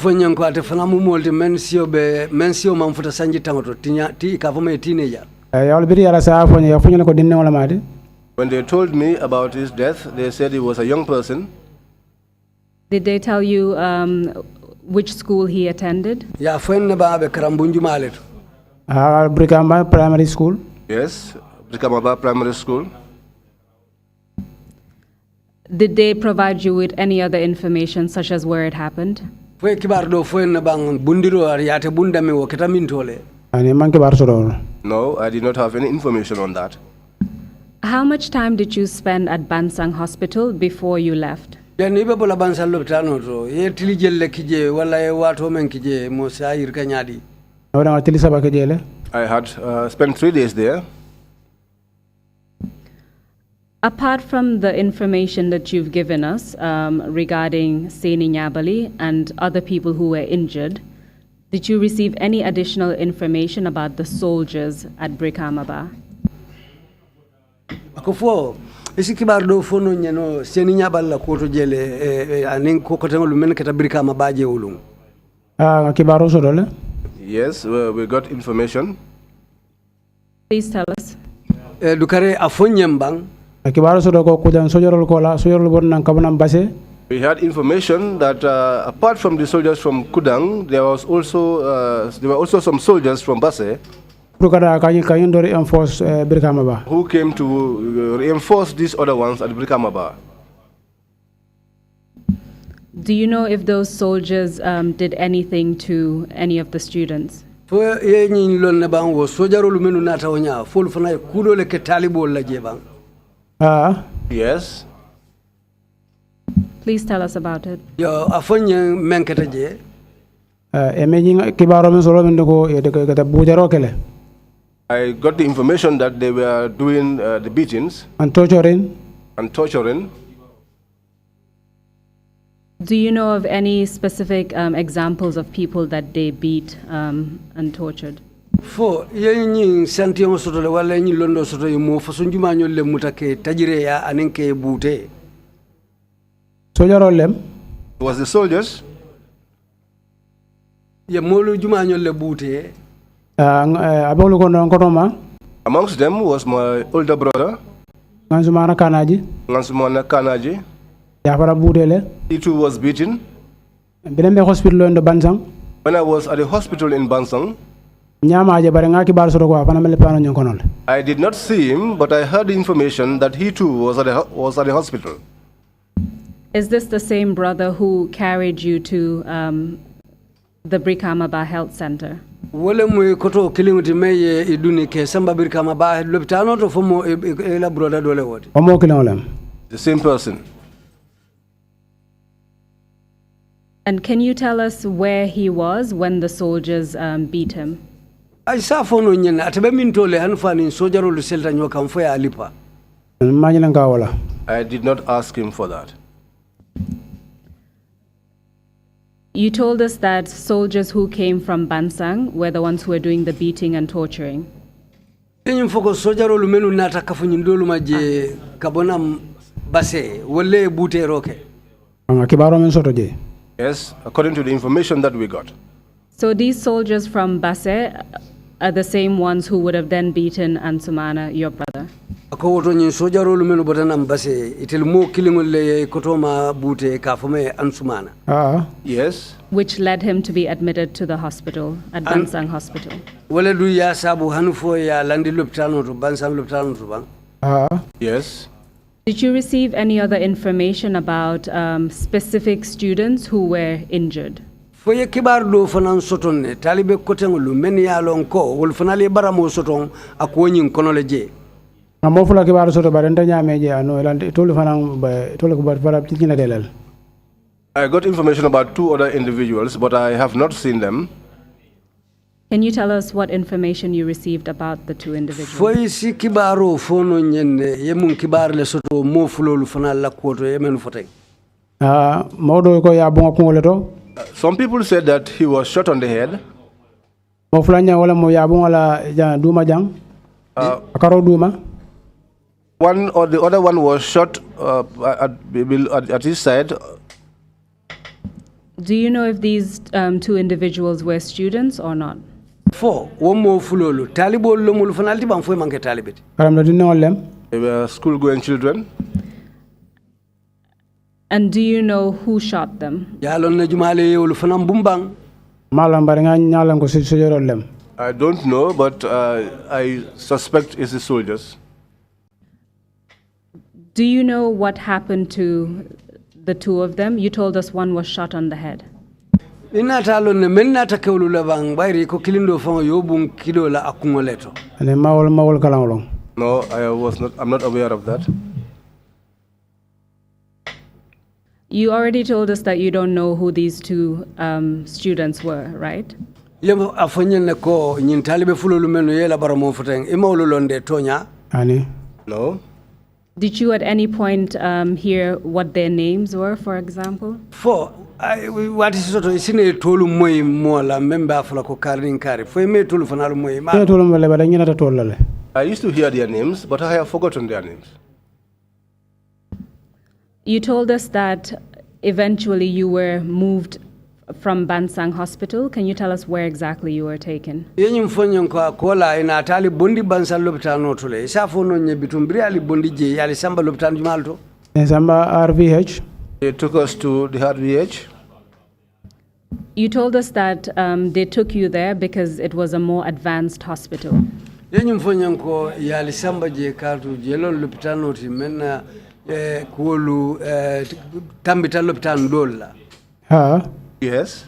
When they told me about his death, they said he was a young person. Did they tell you which school he attended? Brikama Primary School. Yes, Brikama Primary School. Did they provide you with any other information, such as where it happened? No, I did not have any information on that. How much time did you spend at Bansang Hospital before you left? I had spent 3 days there. Apart from the information that you've given us regarding Seni Nyabali and other people who were injured, did you receive any additional information about the soldiers at Brikama Ba? Akofo isi kibar do fono nyano Seni Nyabali la koto jele anin ko kotengol men keta Brikama Ba je ulung. Kibaro sodole? Yes, we got information. Please tell us. Dukare afonyembang. We had information that apart from the soldiers from Kudang, there were also some soldiers from Basse who came to reinforce these other ones at Brikama Ba. Do you know if those soldiers did anything to any of the students? Yes. Please tell us about it. I got the information that they were doing the beatings and torturing. Do you know of any specific examples of people that they beat and tortured? Fo yenyi santiyon soto le wala yenyi londo soto mo fasun juma nyol le mutake tajire ya anenke bute. Soldier lem? It was the soldiers. Ye molu juma nyol le bute. Abolu kono nkotoma. Amongst them was my older brother. Ngansumana Kanaji. Yafara butele. He too was beaten. Bilembe hospital in the Bansang. When I was at the hospital in Bansang, I did not see him, but I heard the information that he too was at the hospital. Is this the same brother who carried you to the Brikamaba Health Center? Wole mu koto kilinguti meye iduni ke samba Brikama ba lopitano to fomo ela brother dole wodi. Omo kilolem. The same person. And can you tell us where he was when the soldiers beat him? Ay sa fono nyena atabe min tole han fani sojaro lu selta nyoka mfo ya alipa. I did not ask him for that. You told us that soldiers who came from Bansang were the ones who were doing the beating and torturing. Enyum foko sojaro lu menu nata kafunyindolu maje kabona base wole bute roke. Kibaro men soto je. Yes, according to the information that we got. So these soldiers from Basse are the same ones who would have then beaten Ansumana, your brother? Ako woto nyi sojaro lu menu botanam base itel mo kilingol le kotoma bute kafume Ansumana. Yes. Which led him to be admitted to the hospital, at Bansang Hospital. Wale du ya sabu hanufo ya landi lopitano to Bansang lopitano to bang. Yes. Did you receive any other information about specific students who were injured? Foye kibar do fanan soton ne talibe kotengulu men ya lon ko wol fanali baramo soton akonyin konole je. Amo fula kibar soto barenta nyame je ano elante tolu fanan ba tolu ko bar fara tikina delal. I got information about 2 other individuals, but I have not seen them. Can you tell us what information you received about the 2 individuals? Foye si kibaro fono nyenne yemun kibar le soto mo fulolu fanal la koto yemen fotay. Modo ko ya bongo kongole to. Some people said that he was shot on the head. Mo fulanya wala mo ya bongo la duma jang. Akaro duma. One or the other one was shot at his side. Do you know if these 2 individuals were students or not? One more fulolu talibol lo mul fanalti bang foy manke talibet. They were school-going children. And do you know who shot them? Yalon na jumale yolu fanam bumbang. Malam baringa nyalam ko sojoro lem. I don't know, but I suspect it's the soldiers. Do you know what happened to the 2 of them? You told us one was shot on the head. Inata ne menata kewlu labang bayri ko kilindo fango yobun kido la akungoleto. Ne mawol kalangolong. No, I'm not aware of that. You already told us that you don't know who these 2 students were, right? Yemo afonyen ko nyin talibe fulolu menu yela baramo futeng imawlu londe tonya. Ani. No. Did you at any point hear what their names were, for example? What is sort of isine tolu moy mola member afla ko karin kari. Fo me tolu fanalu moy ma. Tolu mele bada nyina tolale. I used to hear their names, but I have forgotten their names. You told us that eventually you were moved from Bansang Hospital. Can you tell us where exactly you were taken? Yenyum fonyon ko kola ina tali bondi Bansang lopitano tole. Isa fono nye bitumbri ali bondi je yali samba lopitano jumalto. Samba RVH. They took us to the RVH. You told us that they took you there because it was a more advanced hospital. Yenyum fonyon ko yali samba je kartu jelon lopitano ti menna kuolu tambita lopitano dolla. Yes.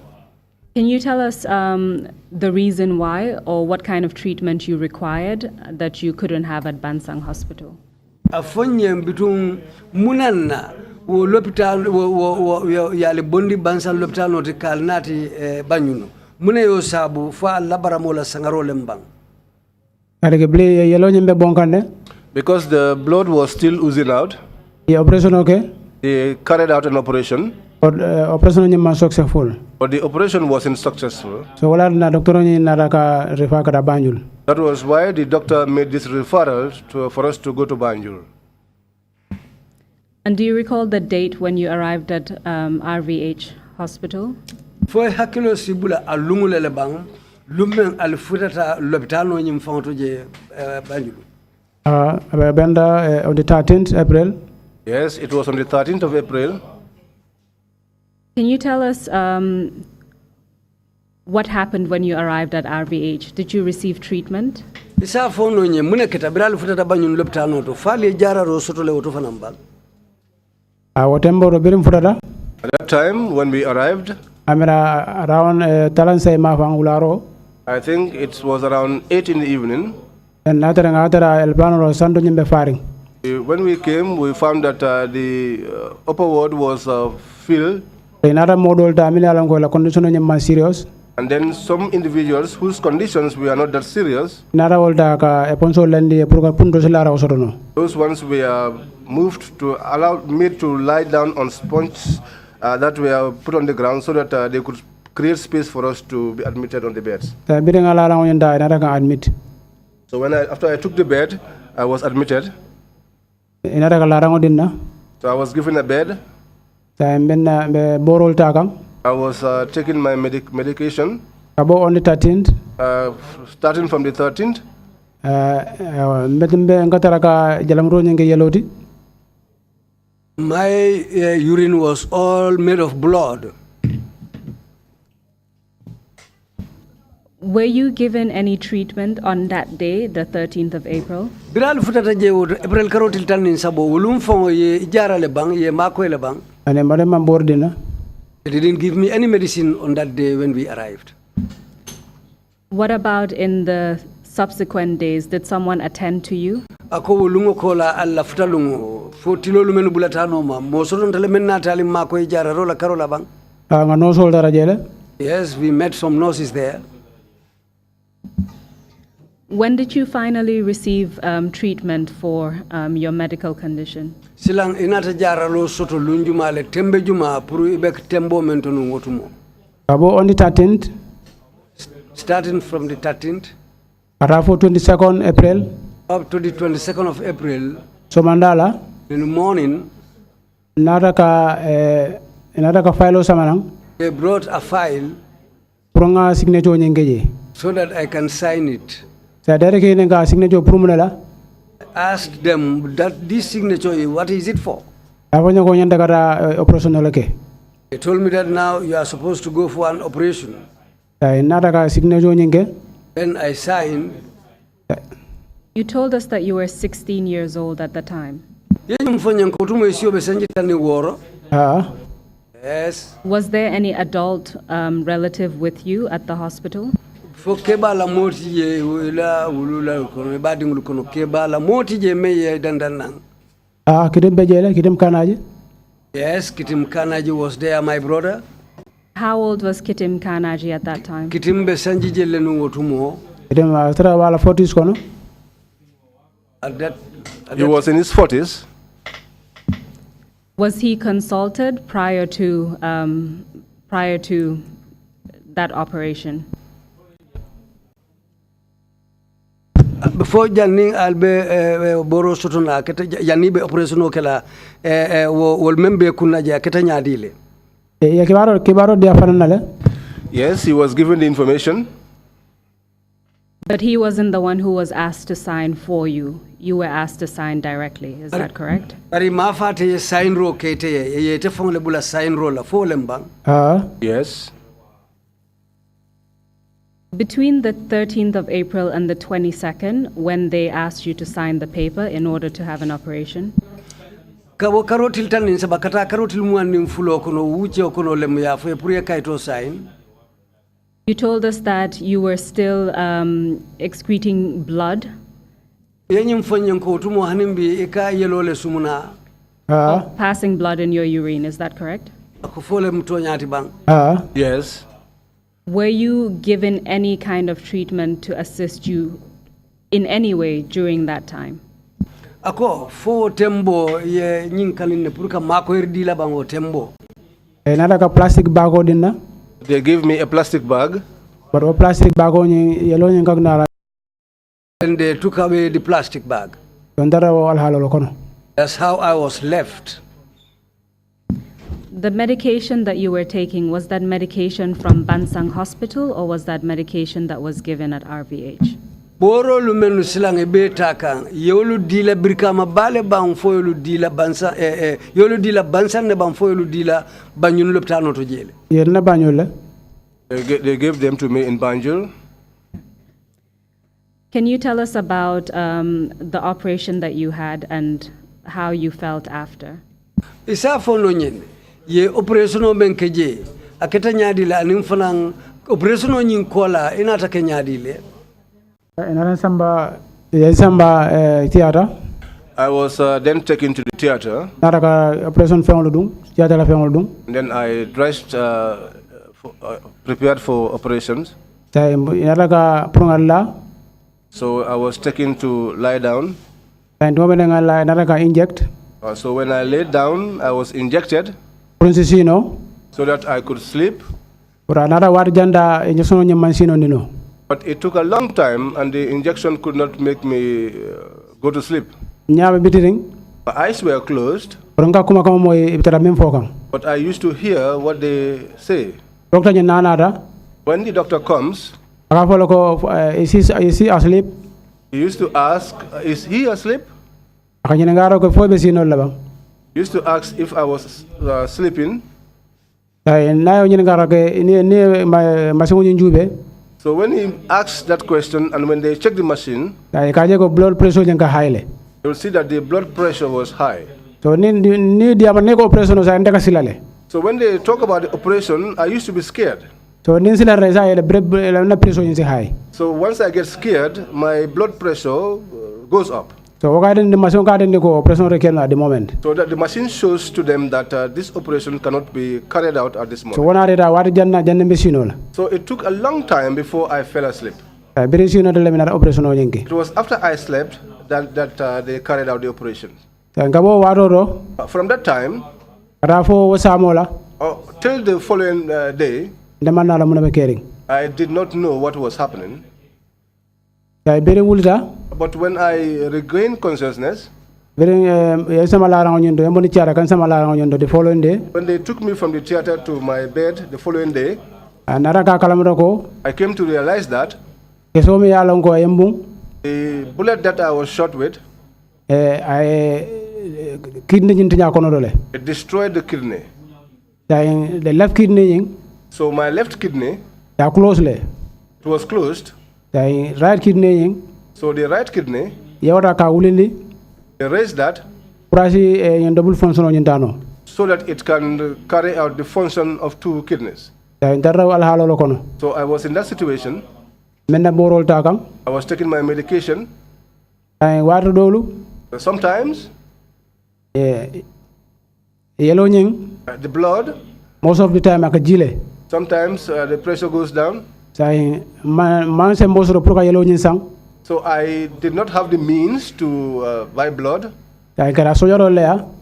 Can you tell us the reason why or what kind of treatment you required that you couldn't have at Bansang Hospital? Afonyem bitum munanna wo l'hôpital wo yali bondi Bansang l'hôpital no te kalnati banyuno mune yo sabu fa labara mola sangaro lembang. Because the blood was still oozing out. The operation okay? They carried out an operation. But operation was successful. But the operation wasn't successful. So wala na doctor ni naraka refer kada Banjul. That was why the doctor made this referral for us to go to Banjul. And do you recall the date when you arrived at RVH hospital? Foi hakilo sibula alungule le bang lumen alfutata lopitano nyim fonto je Banjul. On the 13th April. Yes, it was on the 13th of April. Can you tell us what happened when you arrived at RVH? Did you receive treatment? Isa fono nye mune keta biral futata banyun lopitano to fali jara ro soto le woto fanamba. At that time, when we arrived, around I think it was around 8 in the evening. When we came, we found that the upper ward was filled. And then some individuals whose conditions were not that serious, those ones were moved to made to lie down on sponges that were put on the ground so that they could create space for us to be admitted on the beds. So after I took the bed, I was admitted. So I was given a bed. I was taking my medication. On the 13th. Starting from the 13th. My urine was all made of blood. Were you given any treatment on that day, the 13th of April? Biral futata je April karotil tan nin sabo wulum fon ye jarale bang ye mako le bang. They didn't give me any medicine on that day when we arrived. What about in the subsequent days? Did someone attend to you? Ako wulungo kola alla futalungo fotilo lumenu bulatano ma mosoron tale menna tali mako ye jara rola karola bang. Yes, we met some nurses there. When did you finally receive treatment for your medical condition? Silang inata jara lo soto lunjuma le tembe juma puru ibek tembo mentonu wotumo. On the 13th. Starting from the 13th. Arafo 22nd April. Up to the 22nd of April. So Mandala. In the morning. Another file samanang. They brought a file. Pronga signature nyengeye. So that I can sign it. Ask them that this signature, what is it for? They told me that now you are supposed to go for an operation. Then I signed. You told us that you were 16 years old at the time. Yes. Was there any adult relative with you at the hospital? Keba la moti je wila ulula kono badi ngulu kono keba la moti je meye dandanang. Kitim bejele kitim kanaji. Yes, Kitim Kanaji was there, my brother. How old was Kitim Kanaji at that time? Kitim be sanji je lenu wotumo. Kitim tara wala 40s kono. He was in his 40s. Was he consulted prior to that operation? Before Janning Albe Boro Sotona, Yanibe operation okela will member Kunaja Ketanyadile. Yes, he was given the information. But he wasn't the one who was asked to sign for you. You were asked to sign directly. Is that correct? Ari mafate sign ro kete ye te fong le bula sign ro la fo lembang. Yes. Between the 13th of April and the 22nd, when they asked you to sign the paper in order to have an operation? Kabo karotil tan ni sabakata karotil muan ni mfulo kono wuche kono lem ya fo pour kaito sign. You told us that you were still excreting blood. Yenyim fonyen ko tumo hanimbi eka yelole sumuna. Passing blood in your urine, is that correct? Ko fole mutonyati bang. Yes. Were you given any kind of treatment to assist you in any way during that time? Ako fo tembo ye nyinkalin ne puruka mako irdila bango tembo. Another plastic bag odinna. They gave me a plastic bag. But a plastic bag on yellow and they took away the plastic bag. That's how I was left. The medication that you were taking, was that medication from Bansang Hospital or was that medication that was given at RVH? Boro lumenu silang beta kan yolu dila birkama bale bang fo yolu dila bansa yolu dila bansa ne bang fo yolu dila banyun loptano to jele. Yerna banyule. They gave them to me in Banjul. Can you tell us about the operation that you had and how you felt after? isa fono nyen ye operational men keje aketa nyaadi la nim fanan operational nyin kola inata ke nyaadi le ina samba theater. I was then taken to the theater. Operation theater. Then I dressed, prepared for operations. So I was taken to lie down. Inject. So when I laid down, I was injected so that I could sleep. But it took a long time, and the injection could not make me go to sleep. My eyes were closed, but I used to hear what they say. When the doctor comes, is he asleep? He used to ask, is he asleep? He used to ask if I was sleeping. So when he asks that question and when they check the machine, blood pressure you will see that the blood pressure was high. So when they talk about the operation, I used to be scared. So once I get scared, my blood pressure goes up. So at the moment. So that the machine shows to them that this operation cannot be carried out at this moment. So it took a long time before I fell asleep. It was after I slept that they carried out the operation. From that time till the following day, I did not know what was happening. But when I regained consciousness, when they took me from the theater to my bed the following day, I came to realize that the bullet that I was shot with, it destroyed the kidney. The left kidney. So my left kidney, it was closed. The right kidney. So the right kidney, they raised that so that it can carry out the function of two kidneys. So I was in that situation. I was taking my medication. Sometimes the blood, most of the time, sometimes the pressure goes down. So I did not have the means to buy blood.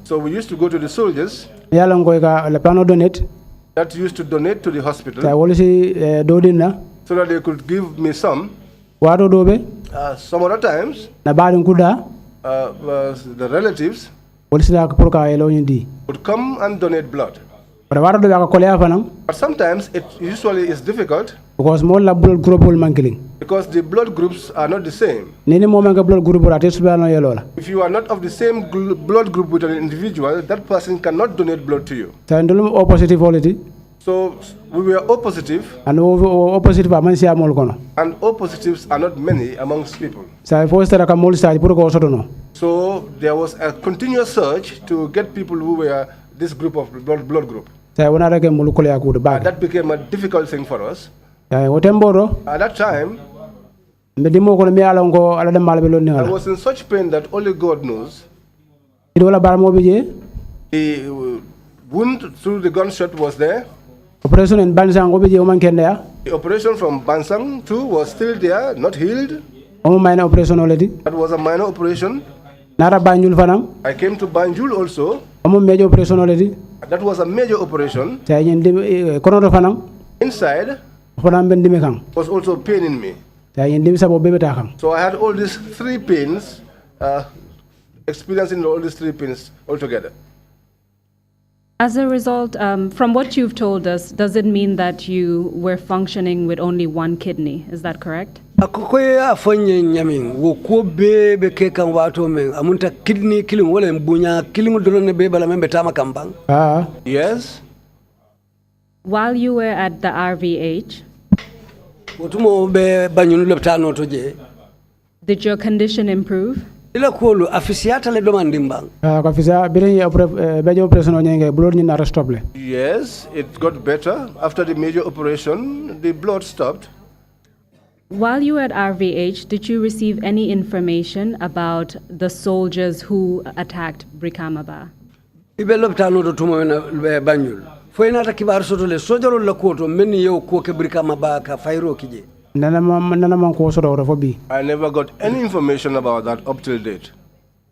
So we used to go to the soldiers that used to donate to the hospital so that they could give me some. Some other times, the relatives would come and donate blood. But sometimes it usually is difficult because the blood groups are not the same. If you are not of the same blood group with an individual, that person cannot donate blood to you. So we were O positive, and O positives are not many amongst people. So there was a continuous search to get people who were this group of blood group. That became a difficult thing for us. At that time, I was in such pain that only God knows. The wound through the gunshot was there. The operation from Bansang too was still there, not healed. That was a minor operation. I came to Banjul also. That was a major operation. Inside was also pain in me. So I had all these three pains, experiencing all these three pains altogether. As a result, from what you've told us, does it mean that you were functioning with only one kidney? Is that correct? Yes. While you were at the RVH, did your condition improve? ila kolu afisiata le domandimbang ka fisa biren bejo operation o nyenge blood ni na stop le. Yes, it got better after the major operation. The blood stopped. While you were at RVH, did you receive any information about the soldiers who attacked Brikama? ibe loptano do tumo na Banjul fo inata kibar soto le sojaro la koto men yow ko ke Brikama ka fayro kije. Nana man ko soto fo bi. I never got any information about that up till date.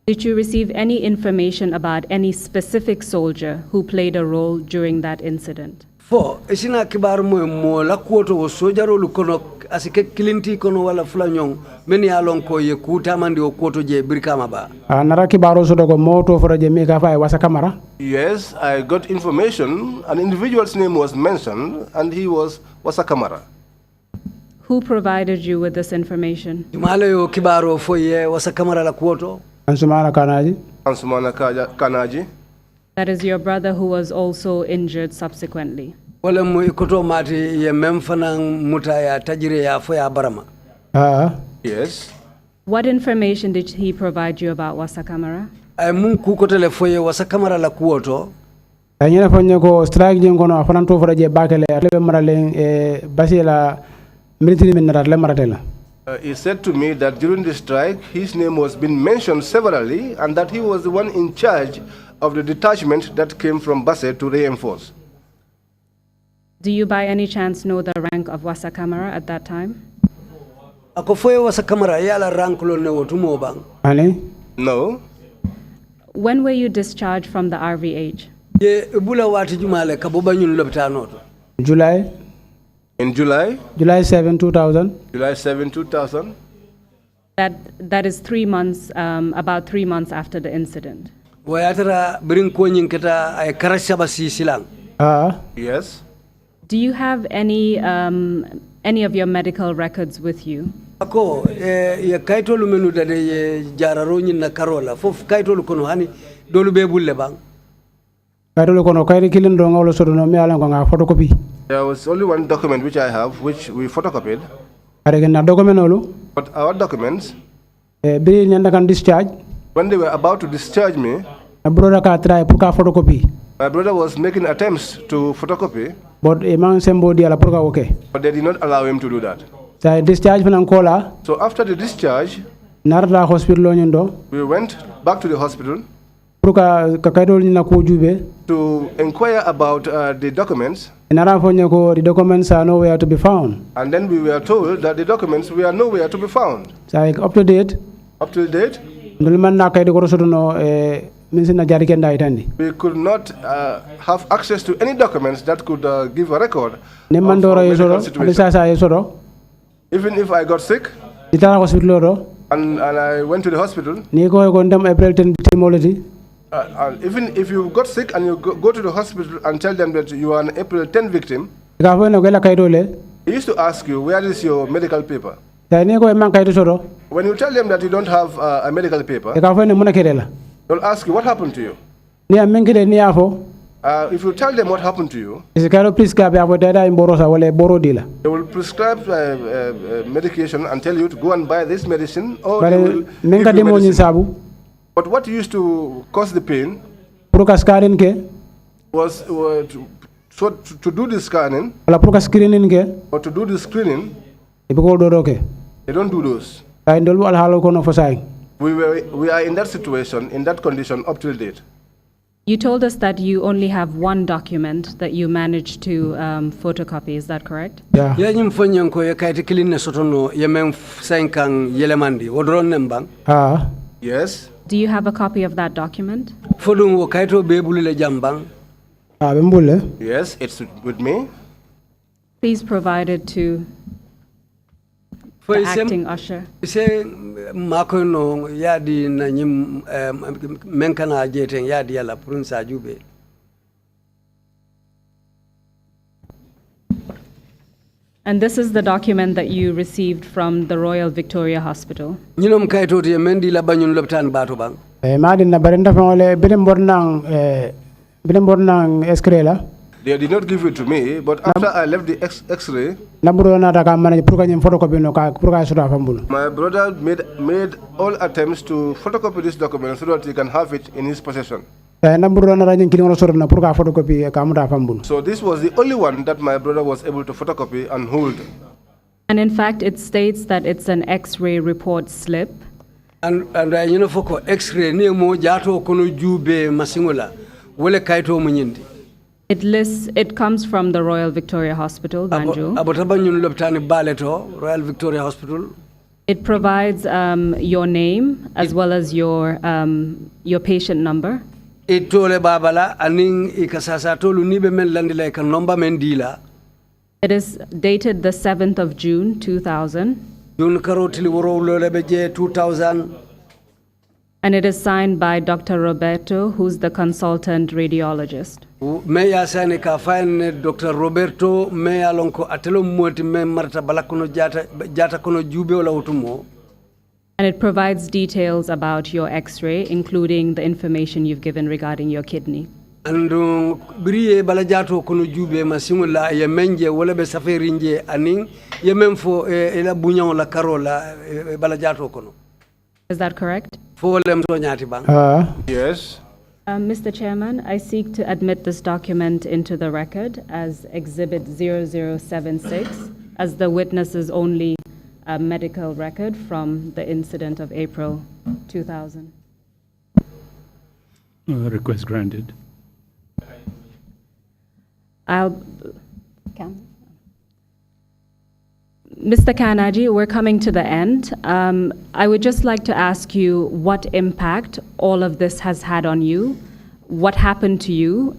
Did you receive any information about any specific soldier who played a role during that incident? Fo isina kibar mo la koto o sojaro lu kono asike kilinti kono wala flanyong men ya lon ko ye kuta mandi o koto je Brikama ba. Nara kibaro soto ko moto fo je me ka fay wasa kamara. Yes, I got information. An individual's name was mentioned and he was Wasa Kamara. Who provided you with this information? Jumale yo kibaro fo ye Wasa Kamara la koto. Ansumana Kanaji. Ansumana Kanaji. That is your brother who was also injured subsequently. Wala mu ikoto mati ye memfanang mutaya tajire ya fo ya barama. Yes. What information did he provide you about Wasa Kamara? Ay mun ku ko tele fo ye Wasa Kamara la kuoto. Ay ñena fo ko strike jeng kono fananto fo je bakale lebe maralen e basila military men le maratela. He said to me that during the strike his name was been mentioned severally and that he was the one in charge of the detachment that came from Basse to reinforce. Do you by any chance know the rank of Wasa Kamara at that time? Ako fo ye Wasa Kamara yala rank lo ne wotumo bang. Ani? No. When were you discharged from the RVH? Ye bula wati jumale kaboba ñun lopitano to. July. In July? July 7, 2000. July 7, 2000. That is 3 months, about 3 months after the incident. Wayatara bring ko nyinketa ay karashaba si silang. Yes. Do you have any of your medical records with you? Ako ye kaytolu menu dade ye jararo nyin na karola fof kaytolu kono hani dolu be bulle bang. Kaytolu kono kayri kilin do ngawlo sodo no mi alan ko nga photocopy. There was only one document which I have which we photocopied. Are na document olu? But our documents be nyanda kan discharge. When they were about to discharge me, my brother ka try pour ka photocopy. My brother was making attempts to photocopy. But man sembo dia la pour ka okay. But they did not allow him to do that. So discharge finan kola. So after the discharge, narda hospital lo nyundo. We went back to the hospital. Pour ka kaydol ni na ko jube. To inquire about the documents. The documents are nowhere to be found. And then we were told that the documents were nowhere to be found. So up to date. Up to date. We could not have access to any documents that could give a record of medical situation. Even if I got sick and I went to the hospital, even if you got sick and you go to the hospital and tell them that you are an April 10 victim, they used to ask you, where is your medical paper? When you tell them that you don't have a medical paper, they'll ask you, what happened to you? If you tell them what happened to you, they will prescribe medication and tell you to go and buy this medicine, or they will give you medicine. But what used to cause the pain was to do the scanning or to do the screening. They don't do those. We are in that situation, in that condition up till date. You told us that you only have one document that you managed to photocopy. Is that correct? Yeah. Yes. Do you have a copy of that document? Yes, it's with me. Please provide it to the acting usher. And this is the document that you received from the Royal Victoria Hospital. They did not give it to me, but after I left the X-ray, my brother made all attempts to photocopy this document so that he can have it in his possession. So this was the only one that my brother was able to photocopy and hold. And in fact, it states that it's an X-ray report slip. And you know for X-ray ni mo jato kono jube masingula wole kaito munyindi. It comes from the Royal Victoria Hospital, Banjul. Royal Victoria Hospital. It provides your name as well as your patient number. It tole babala aning ikasasa tolu nibe men landila ka number mendila. It is dated the 7th of June 2000. June karotili woro lolebeje 2000. And it is signed by Dr. Roberto, who's the consultant radiologist. Meya sani ka fayin Dr. Roberto meya lonko atelo moti me marta balakono jata kono jube wala utumo. And it provides details about your X-ray, including the information you've given regarding your kidney. And briye bala jato kono jube masimula ya menje wala be saferinje aning ya memfo ela bunyan la karola bala jato kono. Is that correct? Yes. Mr. Chairman, I seek to admit this document into the record as Exhibit 0076, as the witness's only medical record from the incident of April 2000. Request granted. Mr. Kanaji, we're coming to the end. I would just like to ask you what impact all of this has had on you. What happened to you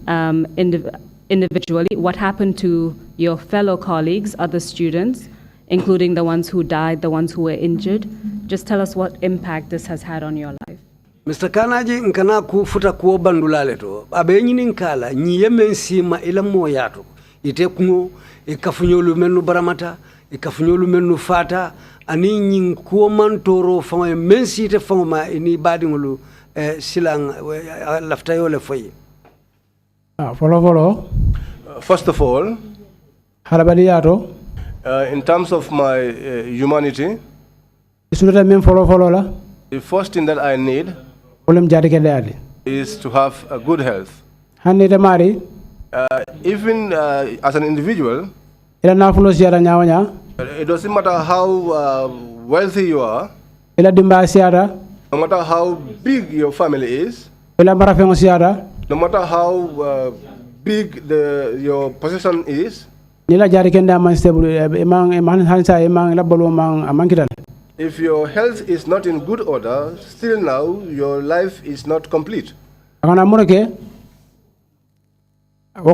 individually? What happened to your fellow colleagues, other students, including the ones who died, the ones who were injured? Just tell us what impact this has had on your life. Mr. Kanaji, nkana kufuta kuo bandulale to. Abe nyini nkala, nyiyemen sima ila moyato. Ite kungo, ikafunyolu menu baramata, ikafunyolu menu fata, ani nying kuo mantoro fama mensi te fama ini badi ngulu silang laftayole foye. First of all, in terms of my humanity, the first thing that I need is to have a good health. Even as an individual, it doesn't matter how wealthy you are, no matter how big your family is, no matter how big your possession is, if your health is not in good order, still now your life is not complete. What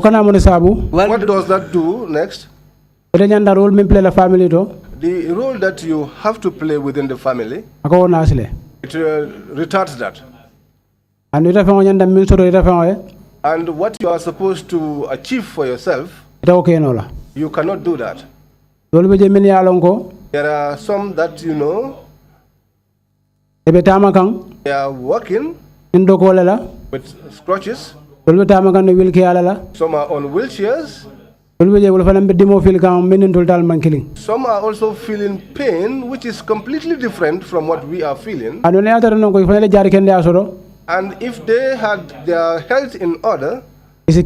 does that do next? The role that you have to play within the family, it retards that. And what you are supposed to achieve for yourself, you cannot do that. There are some that you know, they are working with scratches. Some are on wheelchairs. Some are also feeling pain, which is completely different from what we are feeling. And if they had their health in order, it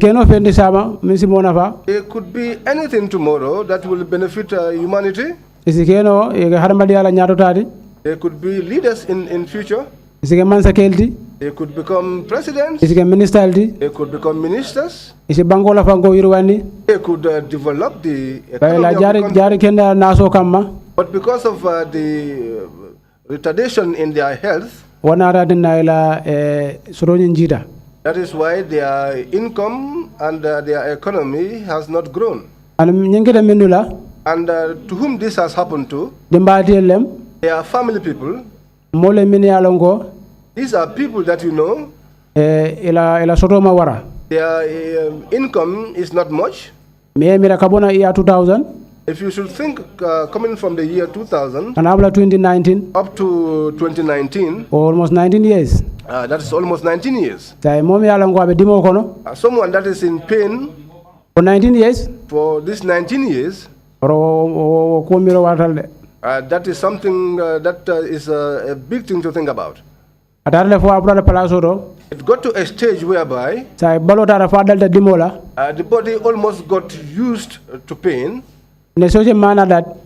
could be anything tomorrow that will benefit humanity. They could be leaders in future. They could become presidents. They could become ministers. They could develop the economy. But because of the retardation in their health, that is why their income and their economy has not grown. And to whom this has happened to, they are family people. These are people that you know, their income is not much. If you should think coming from the year 2000 up to 2019, almost 19 years. That is almost 19 years. Someone that is in pain, For 19 years? For this 19 years, that is something that is a big thing to think about. It got to a stage whereby the body almost got used to pain in such a manner that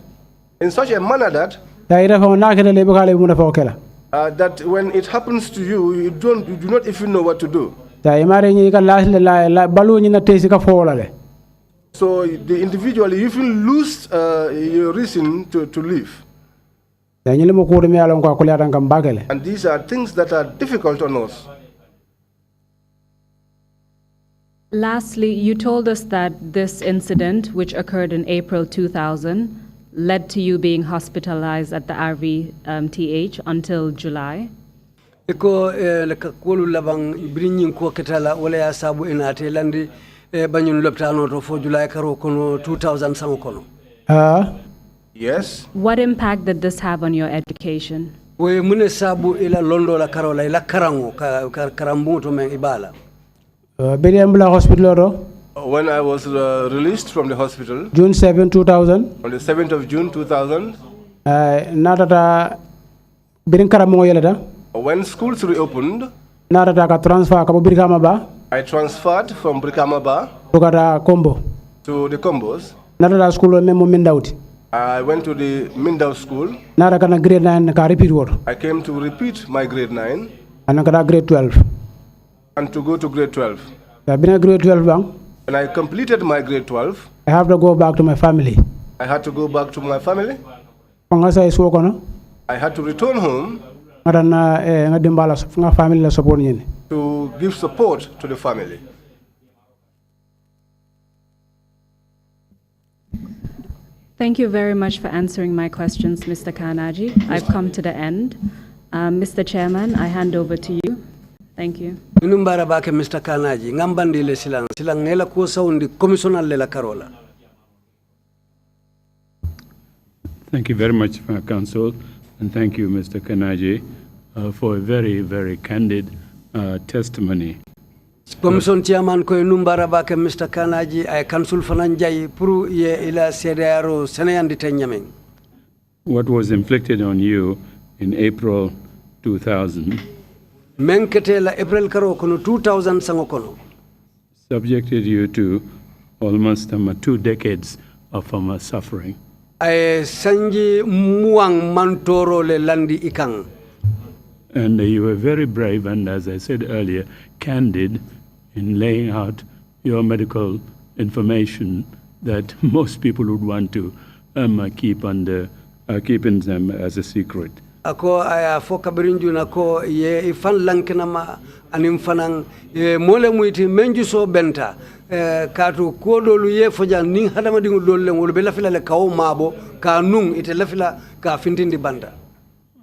that when it happens to you, you do not even know what to do. So the individual, you even lose your reason to live. And these are things that are difficult on us. Lastly, you told us that this incident, which occurred in April 2000, led to you being hospitalized at the RVTH until July. Eko leka kolu labang brinyin ko ketala wala ya sabu inate landi banyun loptano to for July karo kono 2000 samo kono. Yes. What impact did this have on your education? We mune sabu ila londo la karola ila karango karambu to men ibala. Hospital. When I was released from the hospital, June 7, 2000. On the 7th of June 2000. When schools reopened, I transferred from Brikama to the Combos. I went to the Mindau school. I came to repeat my grade 9 and grade 12. And to go to grade 12. I've been a grade 12 bang. When I completed my grade 12, I have to go back to my family. I had to go back to my family. I had to return home to give support to the family. Thank you very much for answering my questions, Mr. Kanaji. I've come to the end. Mr. Chairman, I hand over to you. Thank you. Mr. Kanaji, ngambandi le silang nela ko saundi commissioner le la Carola. Thank you very much, Council, and thank you, Mr. Kanaji, for a very, very candid testimony. Commission chairman ko numbara bake Mr. Kanaji ay council fananjay pour ye ila CDRO senayandi tenyameng. What was inflicted on you in April 2000 menkete la April karo kono 2000 sango kono subjected you to almost 2 decades of suffering. Ay sanji muang mantoro le landi ikang. And you were very brave and, as I said earlier, candid in laying out your medical information that most people would want to keep keeping them as a secret. Ako aya foka birinju na ko ye ifan lankina ma anim fanang mole muiti menju so benta katu kodolu ye foja ning hadama dingu dolle ngol be lafila le kaw mabo ka nung ite lafila ka fintindi banda.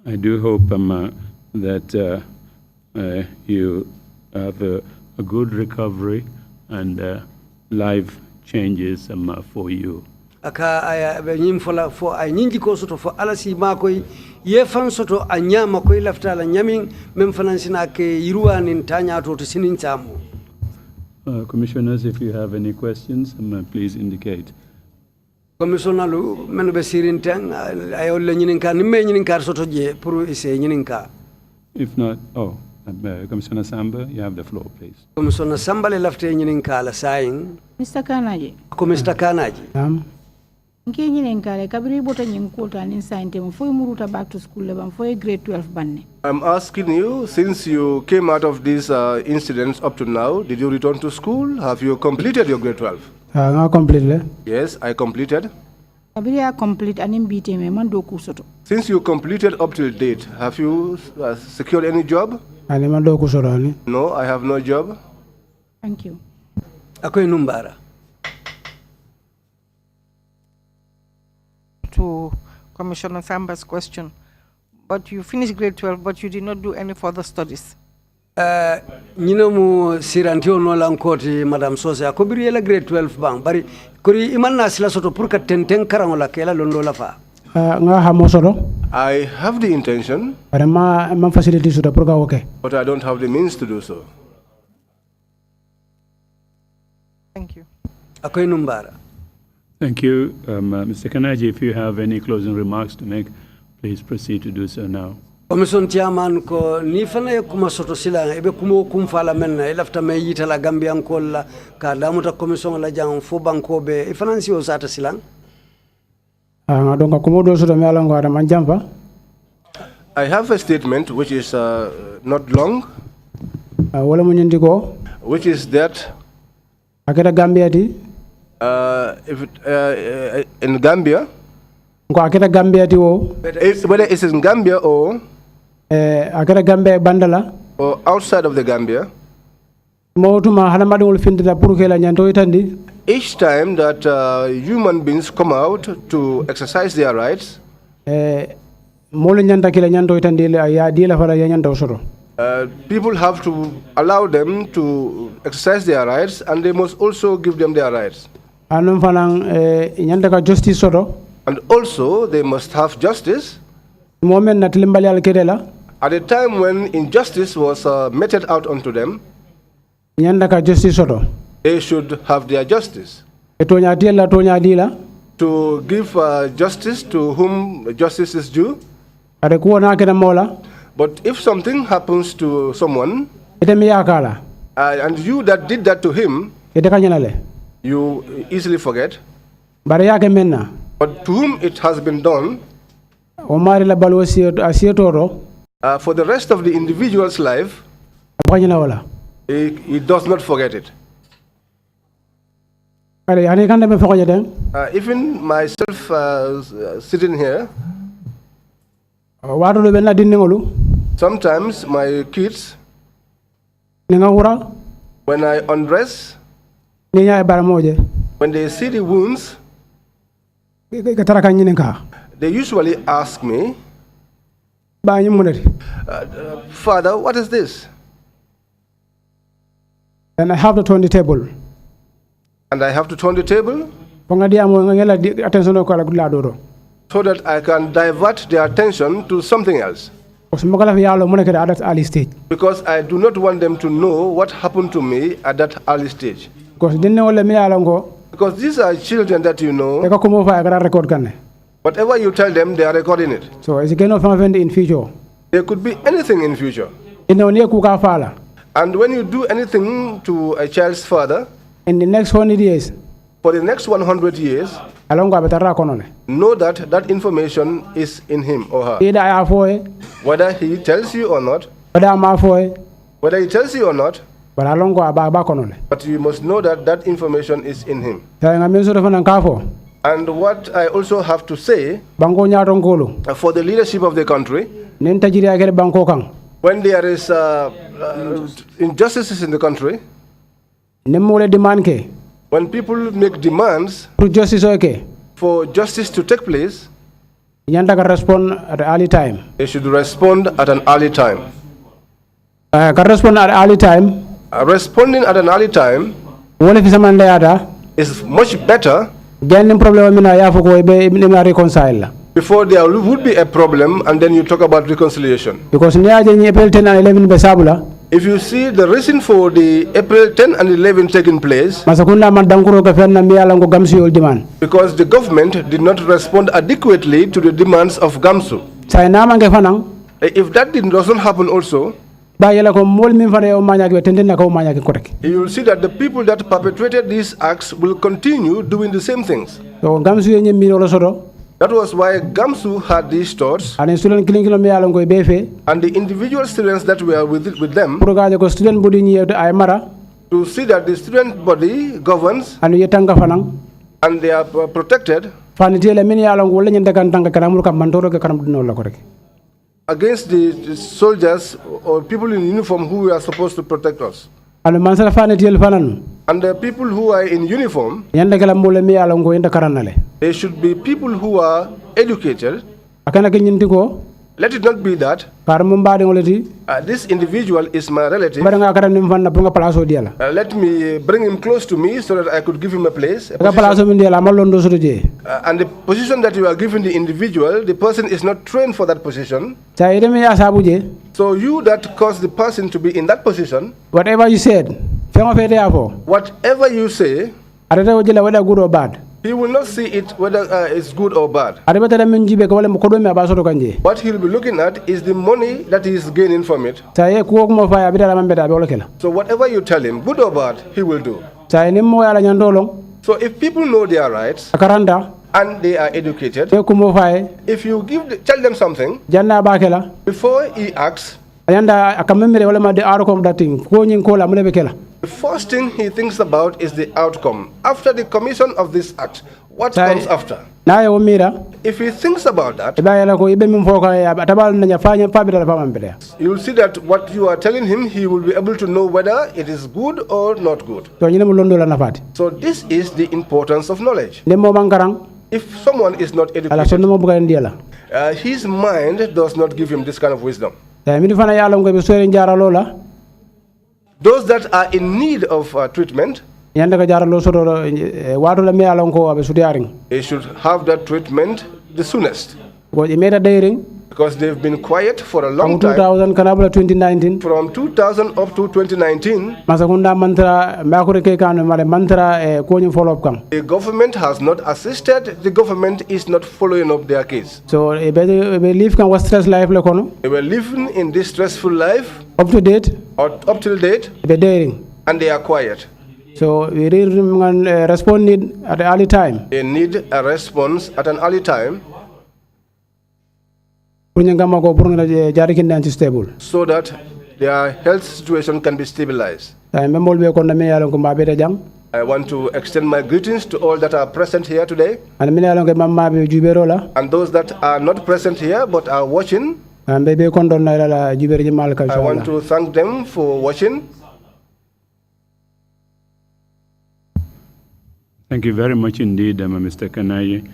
I do hope that you have a good recovery and life changes for you. Aka aya nyim fola fo ay nyinji ko soto fo alasi makoy ye fan soto anya makoy lafta la nyamin mem finansina ke yiruani tanya to sinin chamu. Commissioners, if you have any questions, please indicate. Commissioner lu menu be sirin tan ayol le nyinin ka nimme nyinin kar soto je pour ise nyinin ka. If not, Commissioner Samba, you have the floor, please. Commissioner Samba le lafte nyinin ka la sayin. Mr. Kanaji. Ko Mr. Kanaji. Nki nyinin ka le kabiri bota nyin kota nin sainte mo foy muruta back to school le bam foy grade 12 banne. I'm asking you, since you came out of these incidents up to now, did you return to school? Have you completed your grade 12? I completed. Yes, I completed. Kabiri I complete anim BT me man do kusoto. Since you completed up till date, have you secured any job? No, I have no job. Thank you. Akoy numbara. To Commissioner Samba's question, but you finished grade 12, but you did not do any further studies. Nyina mu sirantio no lankoti Madam Sose akobiri yela grade 12 bang bari kuri imanna sila soto pour ka tenten karangola kela londo la fa. I have the intention, but I don't have the means to do so. Thank you. akoy numbara. Thank you. Mr. Kanaji, if you have any closing remarks to make, please proceed to do so now. Commission chairman ko ni fana e kuma soto sila ebe kuma kum fala menna e lafta me yita la Gambian kolla ka damuta commission la jang fo banko be e financi o sata silang donc kuma do soto me alango ada man jampa. I have a statement which is not long, wala mo nyindi ko which is that akeda Gambia ti in Gambia, ko akeda Gambia ti o whether it's in Gambia or akeda Gambia bandala or outside of the Gambia, motuma hana madul findita pour que la nyanto itandi. Each time that human beings come out to exercise their rights, people have to allow them to exercise their rights, and they must also give them their rights. And also, they must have justice. At a time when injustice was meted out onto them, they should have their justice. To give justice to whom justice is due. But if something happens to someone, and you that did that to him, you easily forget. But to whom it has been done, for the rest of the individual's life, he does not forget it. Even myself sitting here, sometimes my kids, when I undress, when they see the wounds, they usually ask me, Father, what is this? And I have to turn the table. And I have to turn the table so that I can divert their attention to something else. Because I do not want them to know what happened to me at that early stage. Because these are children that you know. Whatever you tell them, they are recording it. So it's going to happen in future. There could be anything in future. And when you do anything to a child's father, in the next 100 years, for the next 100 years, know that that information is in him or her. Whether he tells you or not, whether he tells you or not, but you must know that that information is in him. And what I also have to say for the leadership of the country, when there is injustices in the country, when people make demands for justice to take place, they should respond at an early time. Responding at an early time is much better before there would be a problem and then you talk about reconciliation. Because if you see the reason for the April 10 and 11 taking place, because the government did not respond adequately to the demands of Gamsu. If that doesn't happen also, you will see that the people that perpetrated these acts will continue doing the same things. That was why Gamsu had these thoughts, and the individual students that were with them, to see that the student body governs and they are protected against the soldiers or people in uniform who are supposed to protect us. And the people who are in uniform, they should be people who are educated. Let it not be that this individual is my relative. Let me bring him close to me so that I could give him a place. And the position that you are giving the individual, the person is not trained for that position. So you that caused the person to be in that position, whatever you said, whatever you say, whether good or bad. He will not see it whether it's good or bad. What he'll be looking at is the money that he is gaining from it. So whatever you tell him, good or bad, he will do. So if people know their rights and they are educated, if you tell them something, before he acts, the first thing he thinks about is the outcome. After the commission of this act, what comes after? If he thinks about that, you'll see that what you are telling him, he will be able to know whether it is good or not good. So this is the importance of knowledge. If someone is not educated, his mind does not give him this kind of wisdom. Those that are in need of treatment, they should have that treatment the soonest. Because they've been quiet for a long time. From 2000 up to 2019, the government has not assisted, the government is not following up their case. So they were living in this stressful life up to date, up till date, and they are quiet. So we respond at an early time. They need a response at an early time, so that their health situation can be stabilized. I want to extend my greetings to all that are present here today, and those that are not present here but are watching. I want to thank them for watching. Thank you very much indeed, Mr. Kanayi.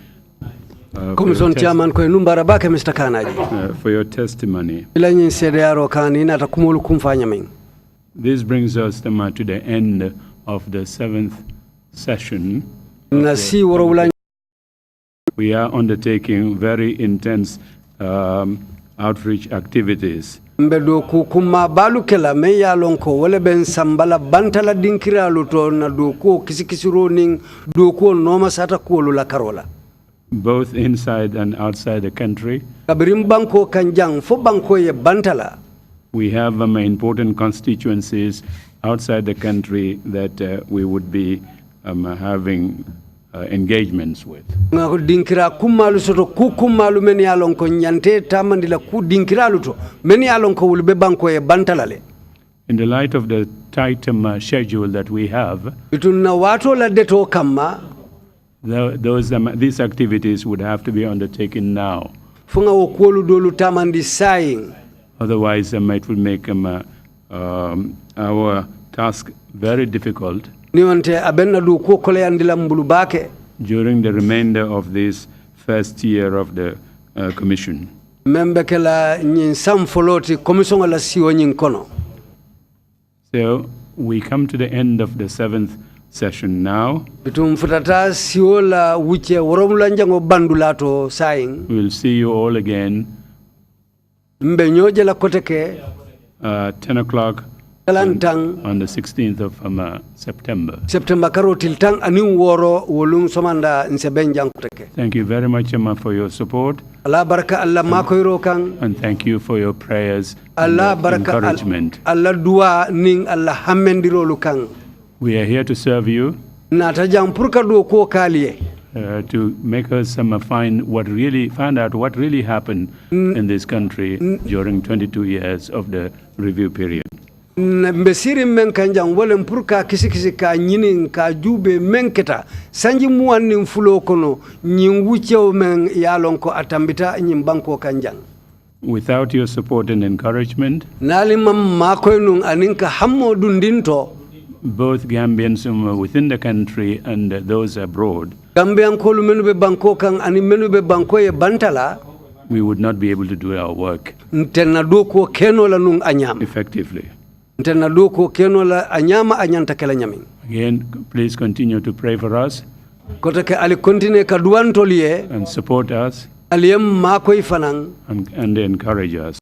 Commission Chairman ko numbara bake Mr. Kanaji. For your testimony. This brings us to the end of the 7th session. We are undertaking very intense outreach activities. Mbedo kuma balukela me yalonko wale ben sambala bantala dinkiralu to na doko kisikisiro ning doko noma sata kuolu la karola. Both inside and outside the country. We have important constituencies outside the country that we would be having engagements with. In the light of the tight schedule that we have, these activities would have to be undertaken now. Otherwise, it will make our task very difficult during the remainder of this first year of the Commission. So, we come to the end of the 7th session now. We'll see you all again 10 o'clock on the 16th of September. Thank you very much, Emma, for your support. And thank you for your prayers and encouragement. We are here to serve you, to make us find out what really happened in this country during 22 years of the review period. Mbesiri men kanjang wolem purka kisi ka nyinin ka jube menketa sanji muwanni mfulo kono nyinguche men yalon ko atambita nyimbanko kanjang. Without your support and encouragement, nalimam makoynung aninka hammo dundinto, both Gambians within the country and those abroad, Gambian kolu menube banko kang ani menube banko ye bantala, we would not be able to do our work effectively. Again, please continue to pray for us and support us and encourage us.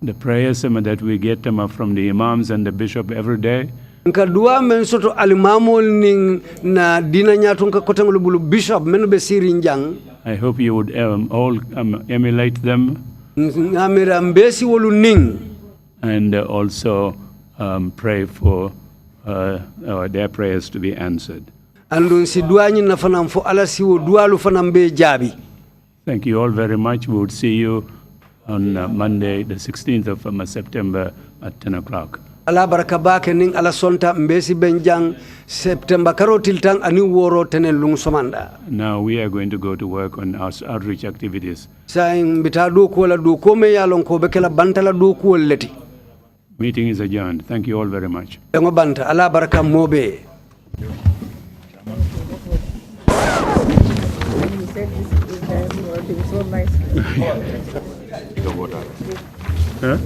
The prayers that we get from the imams and the bishop every day nka duwa men soto alimamol ning na dina nyatu nka kotangolo bulu bishop men be siri njang. I hope you would all emulate them. Ngamira mbesi wolu ning. And also pray for their prayers to be answered. Andun si duanyi na fanam fo ala si wo dualu fanam be jabi. Thank you all very much. We would see you on Monday, the 16th of September at 10 o'clock. Ala baraka bake ning ala sonta mbesi benjang September karotil tang ani woro tenen lung somanda. Now we are going to go to work on our outreach activities. Saing bita do ko la do ko me yalon ko bekela bantala do ko leti. Meeting is adjourned. Thank you all very much. Ngo banta ala baraka mobe. So nice. Huh?